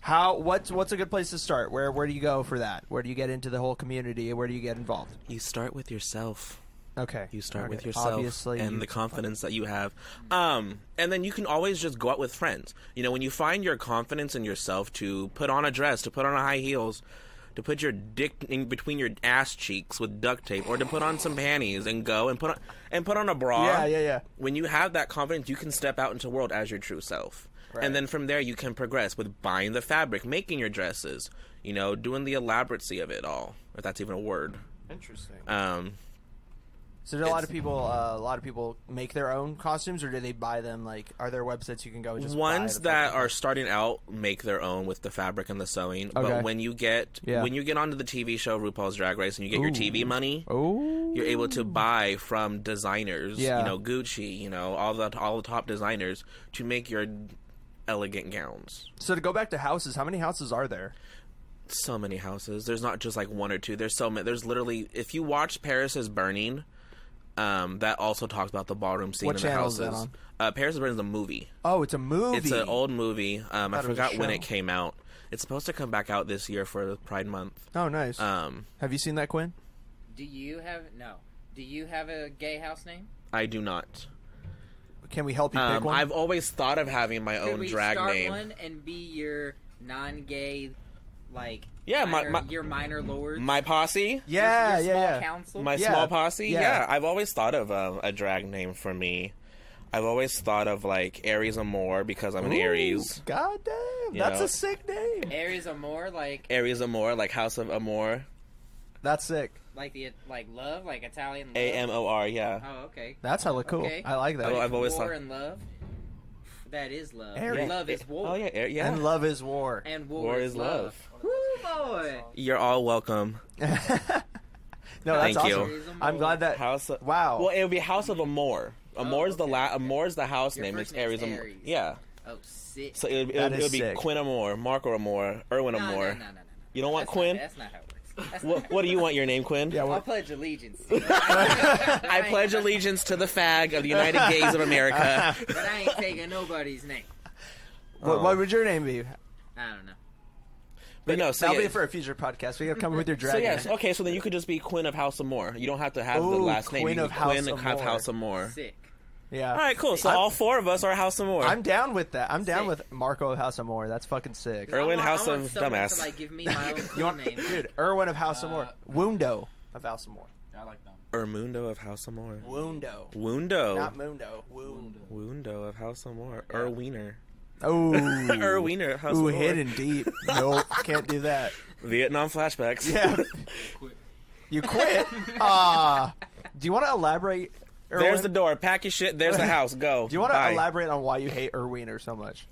What's a good place to start? Where do you go for that? Where do you get into the whole community? Where do you get involved? You start with yourself. Okay. You start with yourself. Obviously, and the confidence that you have. And then you can always just go out with friends. When you find your confidence in yourself to put on a dress, to put on high heels, to put your dick in between your ass cheeks with duct tape, or to put on some panties and go and put on a bra. Yeah. When you have that confidence, you can step out into the world as your true self. Right. And then from there, you can progress with buying the fabric, making your dresses, doing the elaboracy of it all, if that's even a word. Interesting. So do a lot of people make their own costumes, or do they buy them? Like, are there websites you can go and just ones buy the that are starting out make their own with the fabric and the sewing. Okay. But when you get onto the TV show RuPaul's Drag Race and you get your TV money, you're able to buy from designers, Gucci, all the top designers to make your elegant gowns. So to go back to houses, how many houses are there? So many houses. There's not just like one or two. There's so many. There's literally, if you watch Paris is Burning, that also talks about the ballroom scene in the houses. What channel is that on? Paris is Burning is a movie. Oh, it's a movie. It's an old movie. I forgot when show. it came out. It's supposed to come back out this year for Pride Month. Oh, nice. Have you seen that, Quinn? Do you have a gay house name? I do not. Can we help you pick one? I've always thought of having my own drag name. Could we start one and be your non-gay, your minor lord? My posse? Your small council? My small posse? Yeah. I've always thought of a drag name for me. I've always thought of, Aries Amor because I'm an Aries. God damn. That's a sick name. Aries Amor, Aries Amor, House of Amor. That's sick. Like love, like Italian love? AMOR, yeah. Oh, okay. That's hella cool. Okay. I like that. I've always war thought... and love? That is love. Aries. Love is war. Oh, yeah. And love is war. And war is love. Woo, boy. You're all welcome. No, that's Thank awesome. you. I'm glad that... Wow. Well, it would be House of Amor. Amor's the house Your name. first It's Aries name's Amor. Aries. Yeah. Oh, sick. So it would be sick. Quinn Amor, Marco Amor, Erwin Amor. No. You don't want That's Quinn? That's not how it works. What do you want your name, Quinn? Yeah, I'll pledge allegiance. I pledge allegiance to the fag of the United Gays of America. But I ain't taking nobody's name. What would your name be? I don't know. But no, that'll be for a future podcast. We gotta come up with your drag name. Okay, so then you could just be Quinn of House Amor. You don't have to have the last name. Quinn You of can House Quinn of House Amor. Sick. Yeah. All right, cool. So all four of us are House Amor. I'm down with that. I'm down with Marco of House of More. That's fucking sick. Erwin I want House of someone Dumbass. To, give me my own cool name. Dude, Erwin of House of More. Wundo of House of More. I like them. Ermundo of House Amor. Wundo. Not Mundo. Wundo. Wundo of House Amor. Erwiener. Oh. Erwiener of House Amor. Hidden deep. Nope, can't do that. Vietnam flashbacks. Yeah. You quit? Do you want to elaborate, Erwin? There's the door. Pack your shit. There's the house. Go. Do you want to elaborate on why you hate Erwiener so much?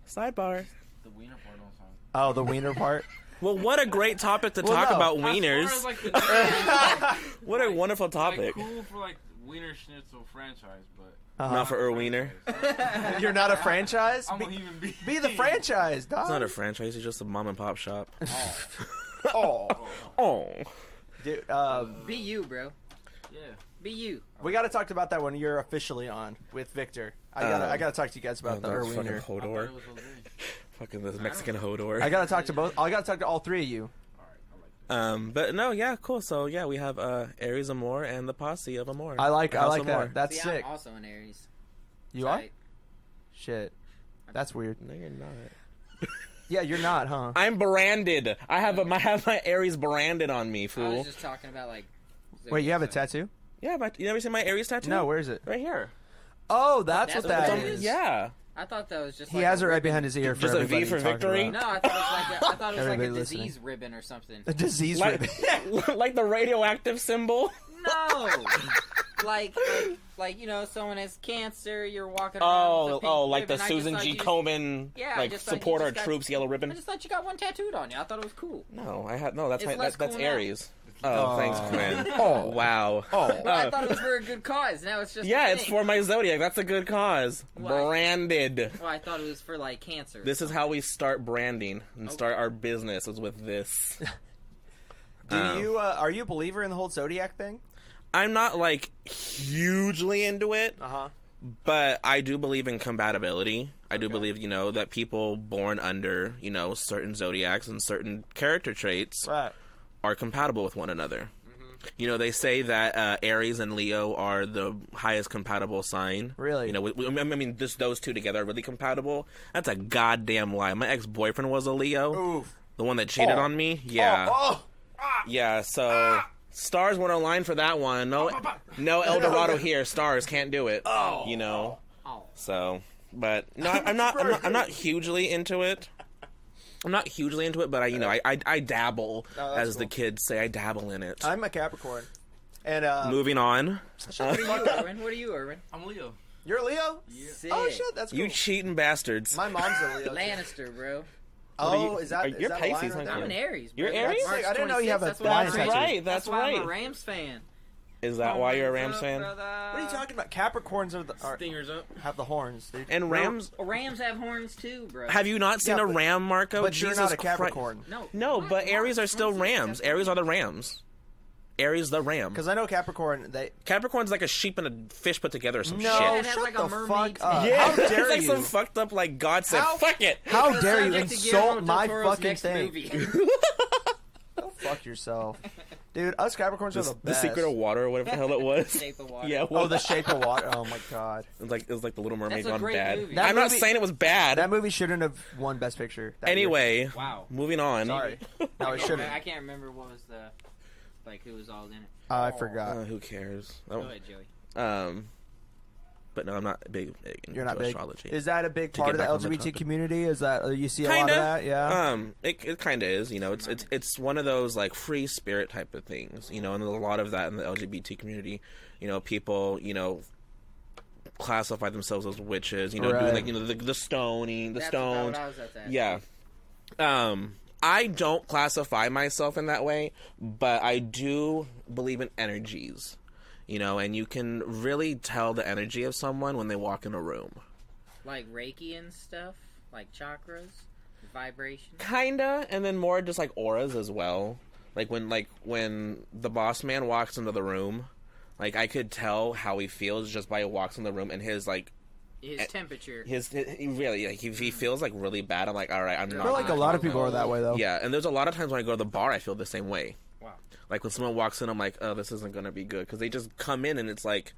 Sidebar. The wiener part don't sound. Oh, the wiener part? Well, what a great topic to talk about wieners. As far as, the What a wonderful topic. Cool for Wiener Schnitzel franchise, but not for Erwiener. You're not a franchise? I'm gonna even be the franchise, dog. It's not a franchise. It's just a mom and pop shop. Oh. Dude, be you, bro. Yeah. Be you. We got to talk about that when you're officially on with Victor. I gotta talk to you guys about the Erwiener. Fucking Hodor. Fucking the Mexican Hodor. I gotta talk to both. I gotta talk to all three of you. But no, yeah, cool. So yeah, we have Aries Amor and the posse of Amor. I like Amor. that. That's See, sick. I'm also an Aries. You are? Shit. That's weird. No, you're not. Yeah, you're not, huh? I'm branded. I have my Aries branded on me, I fool. was just talking about like. Wait, you have a tattoo? Yeah, but you never seen my Aries tattoo? No, where is it? Right here. Oh, that's what That's that what it is. is? Yeah. I thought that was just. He like has a it right ribbon. behind his ear for Just a V everybody for to talk victory? about. No, I thought it was like Everybody a listening. disease ribbon or something. A disease Like, ribbon. like the radioactive symbol. No, like you know, someone has cancer. You're walking around. With a pink Like the ribbon. Susan G. Komen, Yeah, I like just thought you support our just got- troops yellow ribbon. I just thought you got one tattooed on you. I thought it was cool. No, I had no. That's It's my less that's cool now. Aries. Oh, thanks, Quinn. Oh. Wow. Well, I thought it was for a good cause. Now it's just Yeah, a it's thing. for my zodiac. That's a good cause. Why? Branded. Well, I thought it was for like cancer. This is how we start branding and start our business is with this. Do you are you a believer in the whole zodiac thing? I'm not like hugely into it, but I do believe in compatibility. I do believe, that people born under, certain zodiacs and certain character traits Right. are compatible with one another. They say that Aries and Leo are the highest compatible sign. Really? I mean, just those two together are really compatible. That's a goddamn lie. My ex-boyfriend was a Leo. Oof. The one that cheated on me. Yeah. Oh. Yeah, so stars went online for that one. No El Dorado here. Stars can't do it. Oh. So, but no, I'm not hugely into it. I'm not hugely into it, but I dabble, as the kids say. I dabble in it. I'm a Capricorn. And Moving on. What are you, Erwin? I'm Leo. You're a Leo? Yeah. Sick. Oh shit, that's cool. You cheating bastards. My mom's a Leo. Lannister, bro. Oh, is that You're is that Pisces, a line aren't right you? I'm there? an Aries. Bro. You're Aries? March I didn't know you have a 26th, that's what lion I'm tattoo. Right, That's why right. I'm a Rams fan. Is that why you're a Rams fan? What are you talking about? Capricorns Stingers up. have the horns, dude. And Rams? Well, Rams have horns too, bro. Have you not seen Yeah, a but- Ram, Marco? But you're Jesus not a Christ. Capricorn. No, What? but Aries are still Mozzy, Rams. that's Aries are the Rams. Aries the Ram. Because I know Capricorn, Capricorn's like a sheep and a fish put together or some No, shit. it has shut like a the mermaid fuck up. tail. How dare it's like you? some fucked up, like God said, fuck it. How dare you Subject to Guillermo insult del my Toro's fucking next thing? movie. Go fuck yourself. Dude, us Capricorns are the The best. Secret of Water or whatever the hell it was. Shape of Water. Yeah, Oh, The Shape of Water. Oh my god. it was like the Little Mermaid That's a gone great bad. movie. That I'm not movie- saying it was bad. That movie shouldn't have won Best Picture. that year. Anyway, Wow. moving on. Sorry. No, it shouldn't. I can't remember what was who was all in it. I forgot. Who cares? Go ahead, Joey. But no, I'm not big You're not into big. astrology. Is that a big To part get of the back on the LGBT topic. community? Is that you see a Kinda. lot of that? Yeah. It kind of is. It's one of those like free spirit type of things. And there's a lot of that in the LGBT community. People, classify themselves as witches. Right. Doing like the stoning, the That's stones. what I was at that. Yeah. I don't classify myself in that way, but I do believe in energies. And you can really tell the energy of someone when they walk in a room. Like Reiki and stuff, like chakras, vibration. Kinda, and then more just like auras as well. Like when the boss man walks into the room, like I could tell how he feels just by he walks in the room and his like His temperature. he really like if he feels like really bad, I'm like, all right, I'm I not. feel like a lot of people are that way though. Yeah, and there's a lot of times when I go to the bar, I feel the same way. Wow. Like when someone walks in, I'm like, oh, this isn't gonna be good because they just come in and it's like,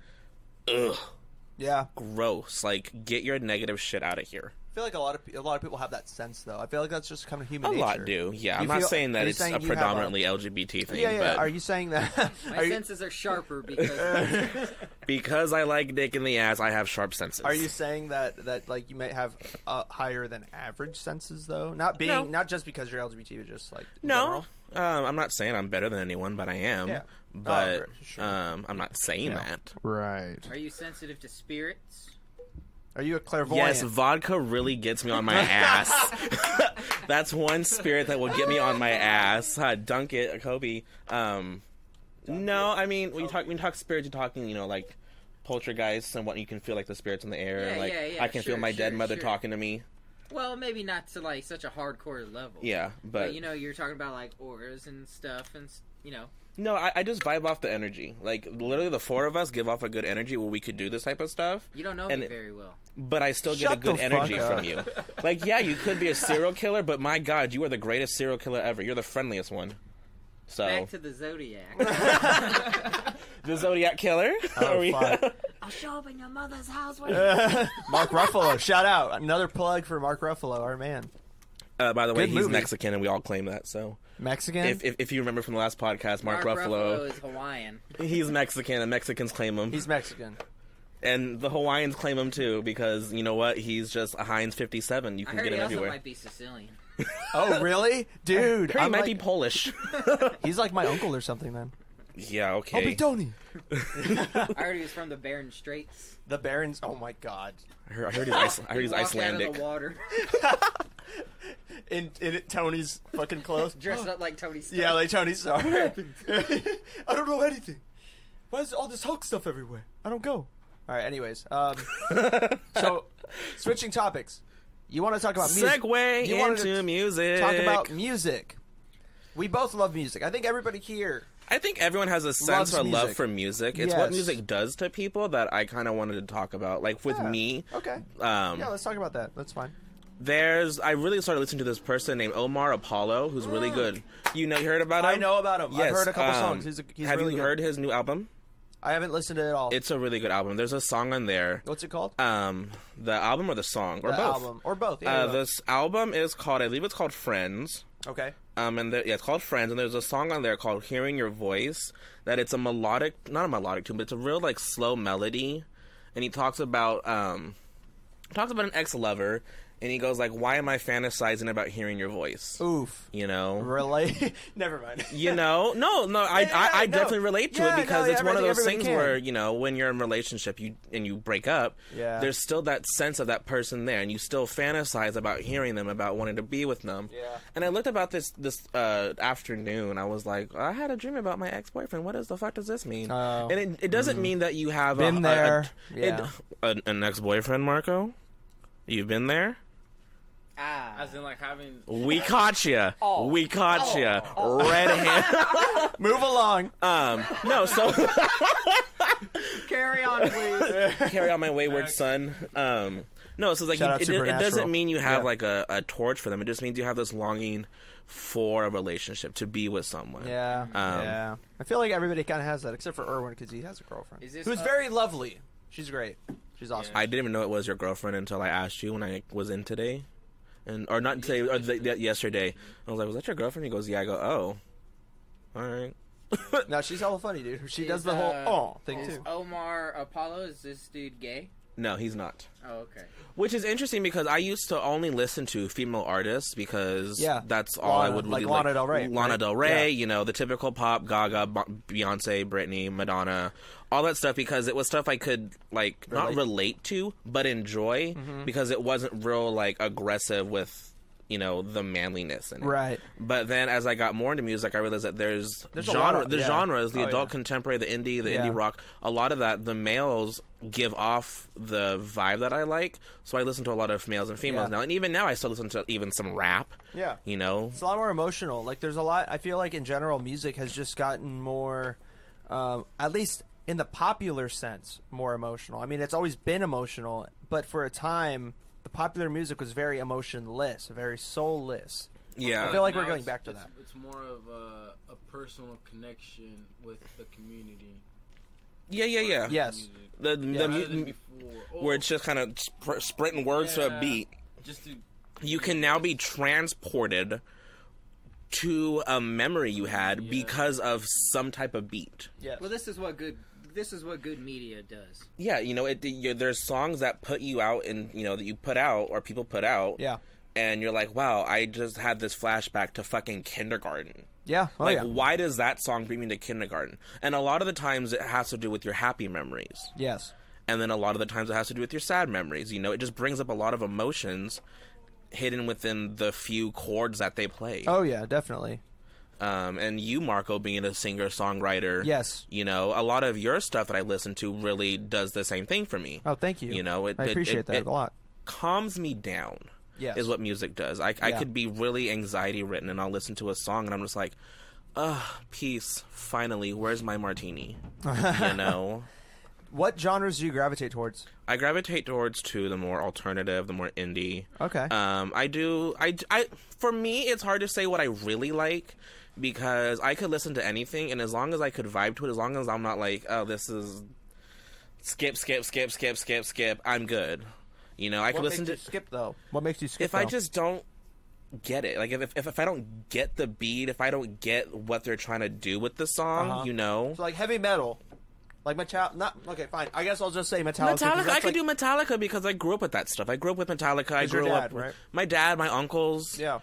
ugh, Yeah. gross. Like get your negative shit out of here. I feel like a lot of people have that sense though. I feel like that's just kind of human A nature. lot do. Yeah, You I'm not feel- saying are that you it's saying a you have predominantly LGBT thing, Yeah, yeah. but Are you saying that? My are you, senses are sharper because because I like dick in the ass, I have sharp senses. Are you saying that like you may have higher than average senses though? Not just because you're LGBT, but just like in No, general? I'm not saying I'm better than anyone, but I am. Yeah. But Oh, sure. I'm not saying that. Right. are you sensitive to spirits? Are you a clairvoyant? Yes, vodka really gets me on my ass. That's one spirit that will get me on my ass. Dunk it, Kobe. No, I mean when you talk spirits, you're talking, like poltergeists and what you can feel like the spirits in the air. Yeah, like yeah, I can feel sure, my dead sure, mother sure. talking to me. Well, maybe not to like such a hardcore level. Yeah, but you're talking about like auras and stuff, and no, I just vibe off the energy. Like literally, the four of us give off a good energy where we could do this type of stuff. you don't know And me it- very well. But I still get Shut a good the energy fuck up. from you. Like, yeah, you could be a serial killer, but my God, you are the greatest serial killer ever. You're the friendliest one. So Back to the Zodiac. the Zodiac Killer. Oh, fuck. I'll show up in your mother's house. Mark Ruffalo, shout out. Another plug for Mark Ruffalo, our man. By the way, Good he's movie. Mexican, and we all claim that. So Mexican? if you remember from the last podcast, Mark Ruffalo is Hawaiian. he's Mexican, and Mexicans claim him. He's Mexican. And the Hawaiians claim him too because you know what? He's just a Heinz 57. You I can heard get he him also everywhere. might be Sicilian. Oh, really? Dude. He I'm might like- be Polish. He's like my uncle or something, then. Yeah. I'll Okay. be Tony. I heard he was from the Barren Straits. The Barons. Oh, my God. I heard he's, I heard he's Walked Icelandic. out of the water, In Tony's fucking clothes. dressed up like Tony Stark. Yeah, like Tony Stark. I don't know anything. Why is all this Hulk stuff everywhere? I don't go. All right, anyways. So, switching topics. You want to talk about music? Segue You wanted into to music. Talk about music. We both love music. I think everybody here. I think everyone has a sense Loves or love music. for music. It's what Yes. music does to people that I kind of wanted to talk about. Like with Yeah. me, Okay. um, Yeah, let's talk about that. That's fine. I really started listening to this person named Omar Apollo, who's really good. You heard about him? I know about him. Yes, I've heard a couple songs. He's have really you good. heard his new album? I haven't listened to it all. It's a really good album. There's a song on there. What's it called? The album or the song or The both? album. Or both. Yeah, both. This album is called, I believe it's called Friends. Okay. It's called Friends, and there's a song on there called "Hearing Your Voice." That it's a melodic, not a melodic tune, but it's a real like slow melody, and he talks about an ex-lover, and he goes like, "Why am I fantasizing about hearing your voice?" Oof. You know, Really? Never mind. you know, no, I Yeah, no. definitely relate to Yeah, it because no, it's one of those everybody things can. where you know when you're in a relationship, you break up. Yeah. There's still that sense of that person there, and you still fantasize about hearing them, about wanting to be with them. Yeah. And I looked about this afternoon. I was like, I had a dream about my ex-boyfriend. What the fuck does this mean? Oh. And it doesn't mean that you have Been there. Yeah. an ex-boyfriend, Marco. You've been there. Ah. As in, like, having... We caught you. Oh. We caught you. Red hand. Move along. No, so Carry on, please. carry on my wayward son. No, so like Shout out it Supernatural. doesn't mean you have Yeah. like a torch for them. It just means you have this longing for a relationship, to be with someone. Yeah. Yeah. I feel like everybody kind of has that, except for Erwin, because he has a girlfriend. Is this, Who's very lovely. She's great. She's awesome. I didn't even know it was your girlfriend until I asked you when I was in today, or not today, or yesterday. I was like, "Was that your girlfriend?" He goes, "Yeah." I go, "Oh, all right." No, she's hella funny, dude. She does Is, the whole thing, is too. Omar Apollo, is this dude gay? No, he's not. Oh, okay. Which is interesting because I used to only listen to female artists because Yeah. that's all I Lana, would really like Lana Del Rey, Lana right? Del Rey, Yeah. you know, the typical pop, Gaga, Beyonce, Britney, Madonna, all that stuff because it was stuff I could like not relate to but enjoy because it wasn't real like aggressive with you know the manliness in it. Right. But then as I got more into music, I realized that there's a lot of- yeah. genres, the Oh, adult yeah. contemporary, the indie, the Yeah. indie rock. A lot of that, the males give off the vibe that I like. So I listen to a lot of males and females Yeah. now, and even now I still listen to even some rap. Yeah. You know, It's a lot more emotional. Like, there's a lot. I feel like in general, music has just gotten more, at least in the popular sense, more emotional. I mean, it's always been emotional, but for a time, the popular music was very emotionless, very soulless. yeah. I feel like we're Now going it's- back to it's- that. It's more of a personal connection with the community. Yeah. Yes. The Rather than before. where it's just kind of sprinting words to a Yeah. beat. Just to... You can now be transported to a memory you had because of some type of beat. Yes. Well, this is what good media does. Yeah, you know, there's songs that put you out and, you know, that you put out or people put out. Yeah. And you're like, wow, I just had this flashback to fucking kindergarten. Yeah. Oh, Like, yeah. why does that song bring me to kindergarten? And a lot of the times it has to do with your happy memories. Yes. And then a lot of the times it has to do with your sad memories. You know, it just brings up a lot of emotions hidden within the few chords that they play. Oh, yeah, definitely. And you, Marco, being a singer-songwriter, Yes. you know, a lot of your stuff that I listen to really does the same thing for me. Oh, thank you. You know, I appreciate that a lot. Calms me down. Yes. Is what music does. I could be really anxiety-ridden, and I'll listen to a song, and I'm just like, peace, finally, where's my martini? You know? What genres do you gravitate towards? I gravitate towards the more alternative, the more indie. Okay. For me, it's hard to say what I really like because I could listen to anything, and as long as I could vibe to it, as long as I'm not like, oh, this is skip, I'm good. You know, I could listen to skip though. What makes you skip? If I just don't get it, like if I don't get the beat, if I don't get what they're trying to do with the song, you know, so like heavy metal, like Metallica. Not okay, fine. I guess I'll just say Metallica. I could do Metallica because I grew up with that stuff. I grew up with Metallica. I grew up with my dad, my uncles. Yeah.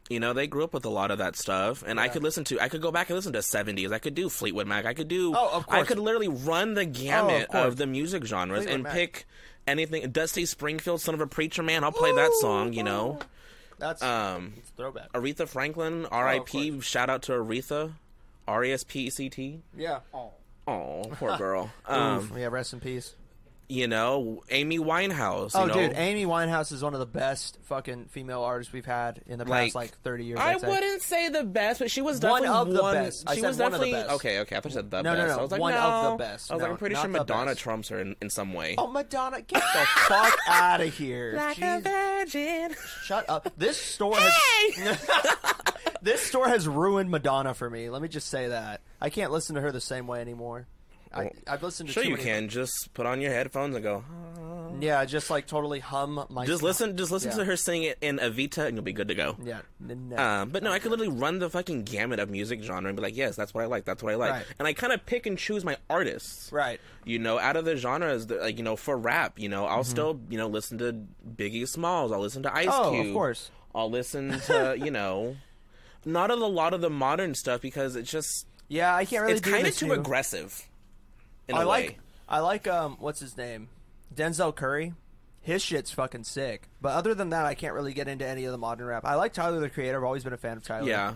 You know, they grew up with a lot of that stuff, and I could go back and listen to 70s. I could do Fleetwood Mac. I could do. Oh, of course. I could literally run the gamut of the music genres Fleetwood and Mac. Pick anything. Dusty Springfield, Son of a Preacher Man. I'll play that song. You know, that's it's throwback. Aretha Franklin, R.I.P. Shout out to Aretha, R-E-S-P-E-C-T. Yeah. Oh, poor girl. Yeah, rest in peace. You know, Amy Winehouse. Oh, dude, Amy Winehouse is one of the best fucking female artists we've had in the past, 30 years. I wouldn't say the best, but she was definitely one of the best. She was definitely one of the best. Okay. I thought you said the best. No. I was like, one of the best. I was like, I'm pretty sure Madonna trumps her in some way. Oh, Madonna, get the fuck out of here! Like a virgin. Shut up. This store has this store has ruined Madonna for me. Let me just say that I can't listen to her the same way anymore. I've listened to. Sure, you can just put on your headphones and go. Yeah, just like totally hum my. Just listen to her sing it in Evita, and you'll be good to go. Yeah. But no, I could literally run the fucking gamut of music genre and be like, yes, that's what I like. That's what I like. Right. And I kind of pick and choose my artists. Right. You know, out of the genres, like, you know, for rap, you know, I'll still, you know, listen to Biggie Smalls. I'll listen to Ice Cube. Oh, of course. I'll listen to, you know, not a lot of the modern stuff because it's just. Yeah, I can't really. It's kind of too aggressive. I like what's his name? Denzel Curry. His shit's fucking sick. But other than that, I can't really get into any of the modern rap. I like Tyler the Creator. I've always been a fan of Tyler. Yeah.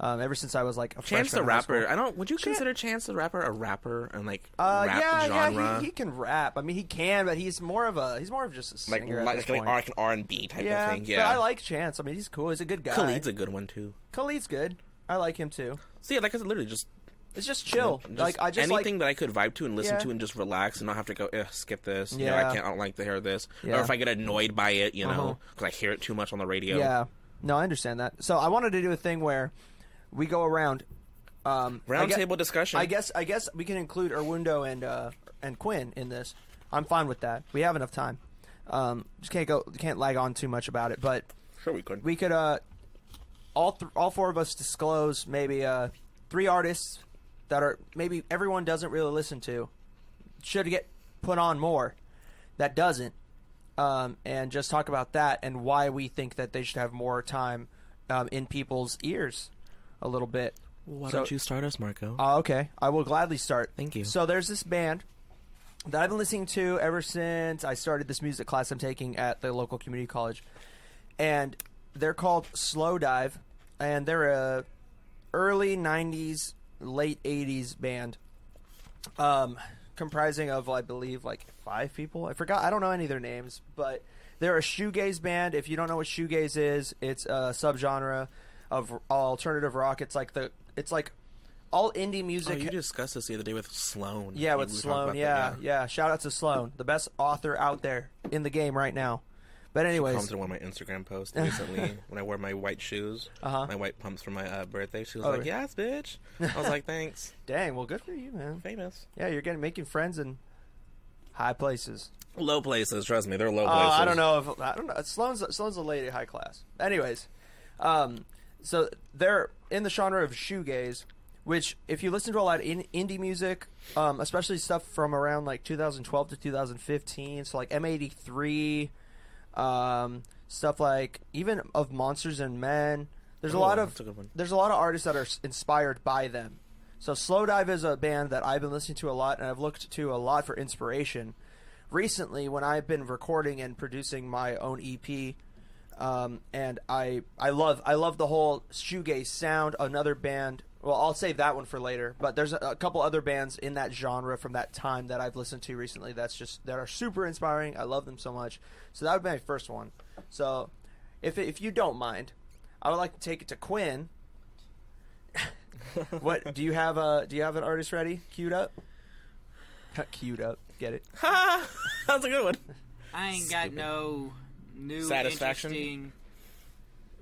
Ever since I was like a Chance the Rapper. Would you consider Chance the Rapper a rapper and like rap genre? Yeah, he can rap. I mean, he can, but he's more of just a singer. Like an R&B type of thing. Yeah. But I like Chance. I mean, he's cool. He's a good guy. Khalid's a good one too. Khalid's good. I like him too. So yeah, like I said, literally just. It's just chill. Just anything that I could vibe to and listen to and just relax and not have to go, skip this. You know, I don't like to hear this. Or if I get annoyed by it, you know, because I hear it too much on the radio. Yeah. No, I understand that. So I wanted to do a thing where we go around. Roundtable discussion. I guess we can include Erwundo and Quinn in this. I'm fine with that. We have enough time. Just can't lag on too much about it. But sure, we could. We could all four of us disclose maybe 3 artists that are maybe everyone doesn't really listen to, should get put on more, that doesn't, and just talk about that and why we think that they should have more time in people's ears a little bit. Why don't you start us, Marco? Okay, I will gladly start. Thank you. So there's this band that I've been listening to ever since I started this music class I'm taking at the local community college, and they're called Slowdive, and they're a early 90s late 80s band, comprising of, I believe, like 5 people. I forgot. I don't know any of their names, but they're a shoegaze band. If you don't know what shoegaze is, it's a subgenre of alternative rock. It's like all indie music. Oh, you discussed this the other day with Sloan. Yeah, with Sloan. Yeah. Shout out to Sloan, the best author out there in the game right now. But anyways, she commented on one of my Instagram posts recently when I wore my white shoes, my white pumps for my birthday. She was like, "Yes, bitch." I was like, "Thanks." Dang, well, good for you, man. Famous. Yeah, you're making friends in high places. Low places, trust me, they're low places. I don't know. Sloan's a lady high class. Anyways, so they're in the genre of shoegaze, which if you listen to a lot of indie music, especially stuff from around like 2012 to 2015, so like M83. Stuff like even of Monsters and Men. There's a lot of artists that are inspired by them. So Slowdive is a band that I've been listening to a lot, and I've looked to a lot for inspiration. Recently, when I've been recording and producing my own EP, and I love the whole shoegaze sound. Another band. Well, I'll save that one for later. But there's a couple other bands in that genre from that time that I've listened to recently that are super inspiring. I love them so much. So that would be my first one. So if you don't mind, I would like to take it to Quinn. What do you have an artist ready? Queued up? Queued up. Get it? That's a good one. I ain't got no new satisfaction. Interesting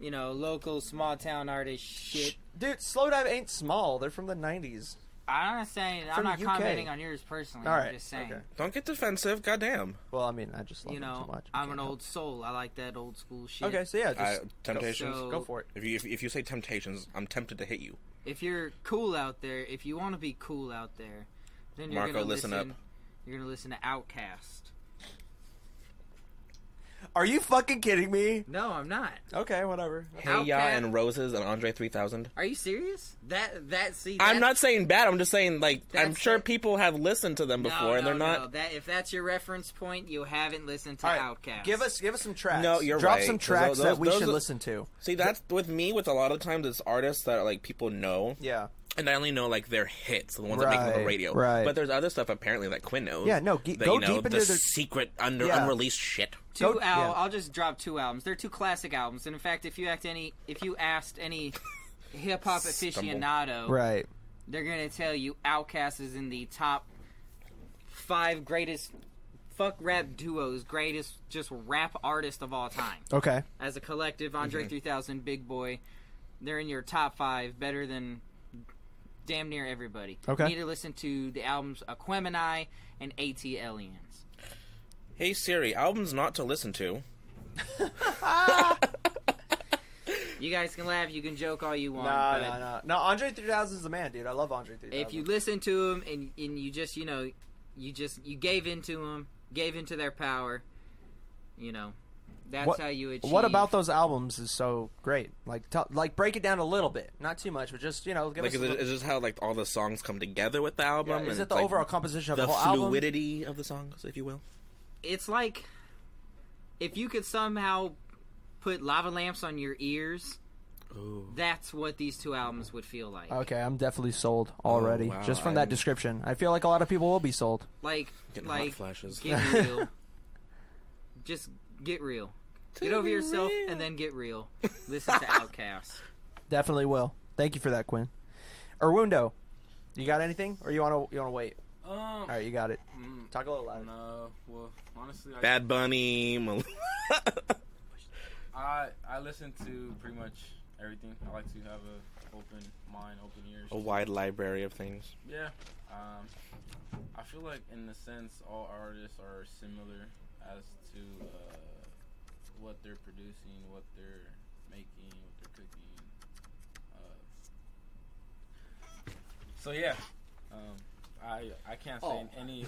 local small town artist shit. Dude, Slowdive ain't small. They're from the 90s. I'm not saying. I'm From not the UK. commenting on yours personally. All right. I'm just saying. Okay. Don't get defensive. Goddamn. Well, I mean, I just love them too much. I'm an old soul. I like that old school shit. Okay, so yeah, just Temptations. go for it. If you say Temptations, I'm tempted to hit you. If you're cool out there, if you want to be cool out there, then you're Marco, gonna listen up. You're gonna listen to Outkast. Are you fucking kidding me? No, I'm not. Okay, whatever. Hey Ya and Roses and Andre 3000. Are you serious? I'm not saying bad. I'm just saying I'm That's sure it. people have listened to them before, and they're not. No. If that's your reference point, you haven't listened to All right, Outkast. give us some tracks. No, you're Drop right. some tracks that we should are- listen to. See, that's with me. With a lot of times, it's artists that like people know. Yeah. And I only know like their hits, the ones that make it on the radio. Right. But there's other stuff apparently that Quinn knows. Yeah, no, that, go deep into the their secret Yeah. unreleased shit. I'll just drop 2 albums. They're 2 classic albums. And in fact, if you asked any hip hop aficionado, Right. they're gonna tell you Outkast is in the top 5 greatest fuck rap duos, greatest just rap artist of all time. Okay. As a collective, Andre 3000, Big Boy, they're in your top 5, better than damn near everybody. Okay. You need to listen to the albums Aquemini and ATLiens. Hey Siri, albums not to listen to. You guys can laugh, you can joke all you want. No. Andre 3000 is the man, dude. I love Andre 3000. If you listen to him and you just you gave into him, gave into their power, that's how you achieve. What about those albums is so great? Like break it down a little bit, not too much, but just give us. Is this how like all the songs come together with the album? Is and it the like, overall composition of the the whole album? fluidity of the songs, if you will? It's like if you could somehow put lava lamps on your ears. Ooh. That's what these 2 albums would feel like. Okay, I'm definitely sold already. wow, just from that description. I feel like a lot of people will be sold. Getting hot flashes. Get real. Just get real. Get over yourself and then get real. Listen to Outkast. Definitely will. Thank you for that, Quinn. Erwundo, you got anything, or you wanna wait? All right, you got it. Talk a little louder. No, well, honestly, Bad Bunny. I listen to pretty much everything. I like to have a open mind, open ears. A wide library of things. Yeah. I feel like in a sense all artists are similar as to what they're producing, what they're making, what they're cooking. So yeah. I can't say any.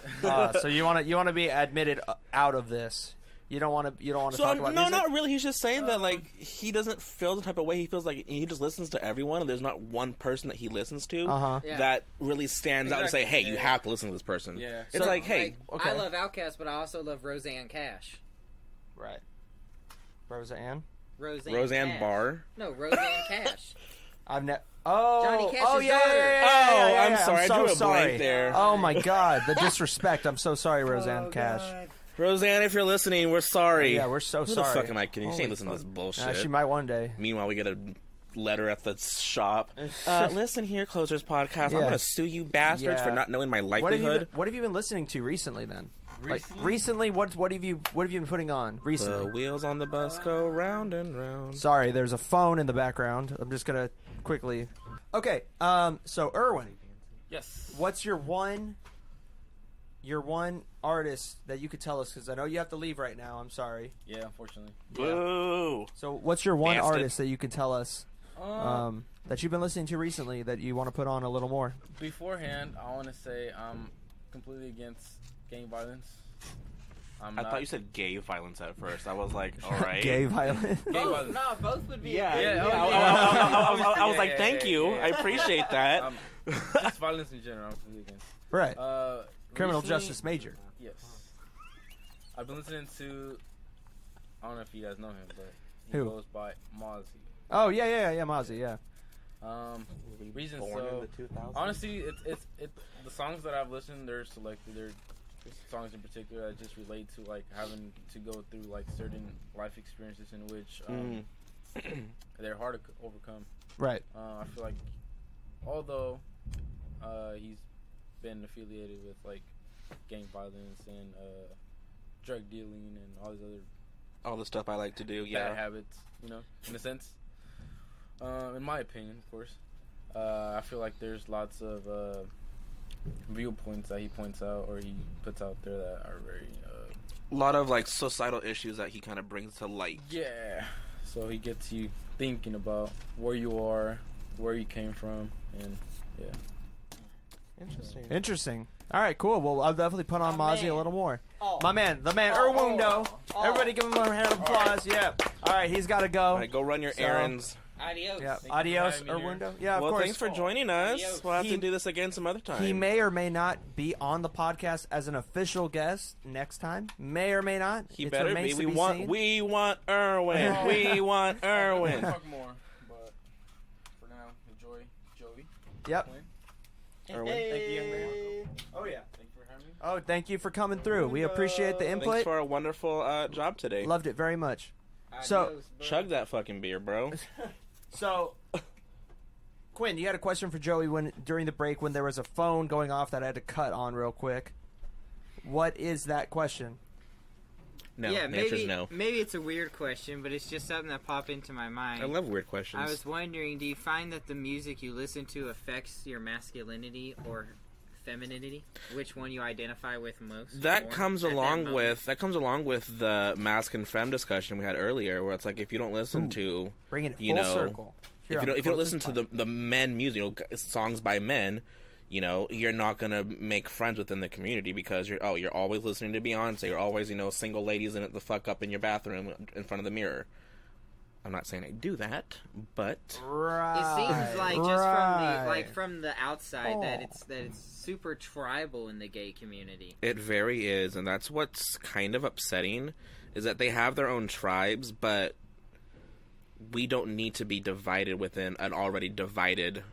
So you want to be admitted out of this? You don't want to talk about music? not really. He's just saying that like he doesn't feel the type of way. He feels like he just listens to everyone, and there's not one person that he listens to Yeah. that really stands out and say, "Hey, you have to listen to this person." Yeah. It's like, hey, okay. I love Outkast, but I also love Roseanne Cash. Right. Roseanne? Roseanne Cash. Barr. No, Roseanne Cash. I've never. Oh, Johnny Cash's yeah, daughter. yeah, I'm sorry, I so drew a sorry. blank there. Oh my God, the disrespect! I'm so sorry, Roseanne Cash. God. Roseanne, if you're listening, we're sorry. Yeah, we're so Who sorry. the fuck am I kidding? You Holy can't listen to this fuck. bullshit. She might one day. Meanwhile, we get a letter at the shop. Listen here, Closers Podcast. I'm Yeah. going to sue you bastards Yeah. for not knowing my What likelihood. have you been listening to recently then? Recently? What have you been putting on The recently? wheels on the bus go round and round. Sorry, there's a phone in the background. I'm just gonna quickly. Okay, so Erwin, Yes. what's your one artist that you could tell us? Because I know you have to leave right now. I'm sorry. Yeah, unfortunately. Boo! So what's your one Bastard. artist that you can tell us that you've been listening to recently that you want to put on a little more? Beforehand, I want to say I'm completely against gang violence. I thought you said gay violence at first. I was like, all right. Gay violence. Gang violence. No, both would be. Yeah, Yeah, I was like, yeah, thank you. yeah. I appreciate that. Just violence in general. I'm completely against. Right. Criminal Recently- justice major. Yes. I've been listening to. I don't know if you guys know him, but he Who? goes by Mozzy. Oh yeah, Mozzy, yeah. Reason Born so. in the 2000s. Honestly, it's the songs that I've listened. They're selected. They're songs in particular that just relate to like having to go through like certain life experiences in which they're hard to overcome. Right. I feel like although he's been affiliated with like gang violence and drug dealing and all these other All the stuff I like to do, bad yeah. habits, in a sense, In my opinion, of course. I feel like there's lots of viewpoints that he points out or he puts out there that are very... a lot of, like, societal issues that he kind of brings to light. Yeah. So he gets you thinking about where you are, where you came from, and, yeah. Interesting. All right, cool. Well, I'll definitely put on Mozzy a little more. Oh. My man, the man, Erwin. Everybody give him a round of applause. Yeah. All right, he's got to go. All right, go run your errands. Adios. Yeah. Thank you Adios, for having me Erwin. Yeah, of Well, course. thanks for joining us. Adios. We'll have to do this again some other time. He may or may not be on the podcast as an official guest next time. May or may not. He It better be. remains to We seen. want Erwin. We want Erwin. Talk more, but for now, enjoy Joey. Yep. Quinn. Erwin. Thank you, young man. Oh, yeah. Thank you for having me. Oh, thank you for coming through. We appreciate the Thanks input. for a wonderful job today. Loved it very much. So- Adios, bro. Chug that fucking beer, bro. So, Quinn, you had a question for Joey during the break when there was a phone going off that I had to cut on real quick. What is that question? No, yeah, the answer's maybe no. maybe it's a weird question, but it's just something that popped into my mind. I love weird questions. I was wondering, do you find that the music you listen to affects your masculinity or femininity? Which one you identify with most? That more comes at that along moment? with the mask and femme discussion we had earlier, where it's like if you don't listen to Bring it full You know, circle. Here if on you don't listen Closest to Pod. the men music, songs by men, you're not gonna make friends within the community because you're always listening to Beyonce, you're always single ladies in it the fuck up in your bathroom in front of the mirror. I'm not saying I do that, but Right. It seems like just from the outside that Oh. it's super tribal in the gay community. it very is, and that's what's kind of upsetting, is that they have their own tribes, but we don't need to be divided within an already divided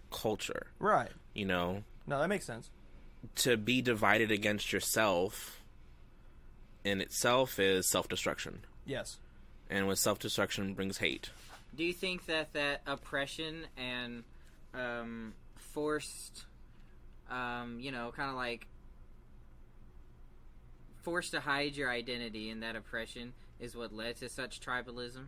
culture. Right. No, that makes sense. to be divided against yourself in itself is self-destruction. Yes. And with self-destruction brings hate. Do you think that oppression and forced, kind of like forced to hide your identity in that oppression is what led to such tribalism?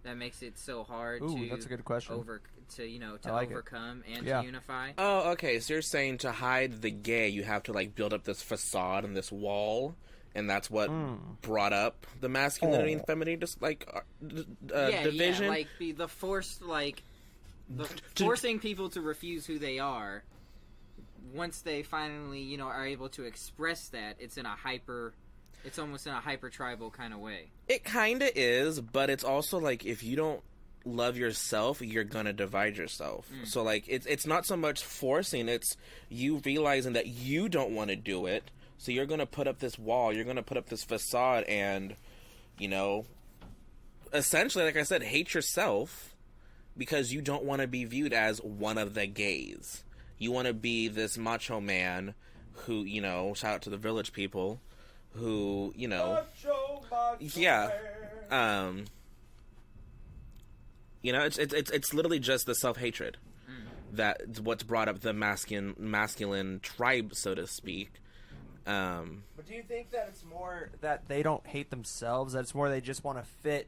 That makes it so hard Ooh, to that's a good question. to I like it. overcome and Yeah. to unify. Oh, okay. So you're saying to hide the gay, you have to build up this facade and this wall, and that's what brought up the masculinity and femininity, division. Yeah, like the forced forcing people to refuse who they are. Once they finally, are able to express that, it's almost in a hyper tribal kind of way. It kind of is, but it's also if you don't love yourself, you're gonna divide yourself. So it's not so much forcing, it's you realizing that you don't want to do it, so you're gonna put up this wall, you're gonna put up this facade, and essentially, like I said, hate yourself because you don't want to be viewed as one of the gays. You want to be this macho man who, shout out to the Village people, who, yeah, it's literally just the self-hatred that's what's brought up the masculine tribe, so to speak. But do you think that it's more that they don't hate themselves, that it's more they just want to fit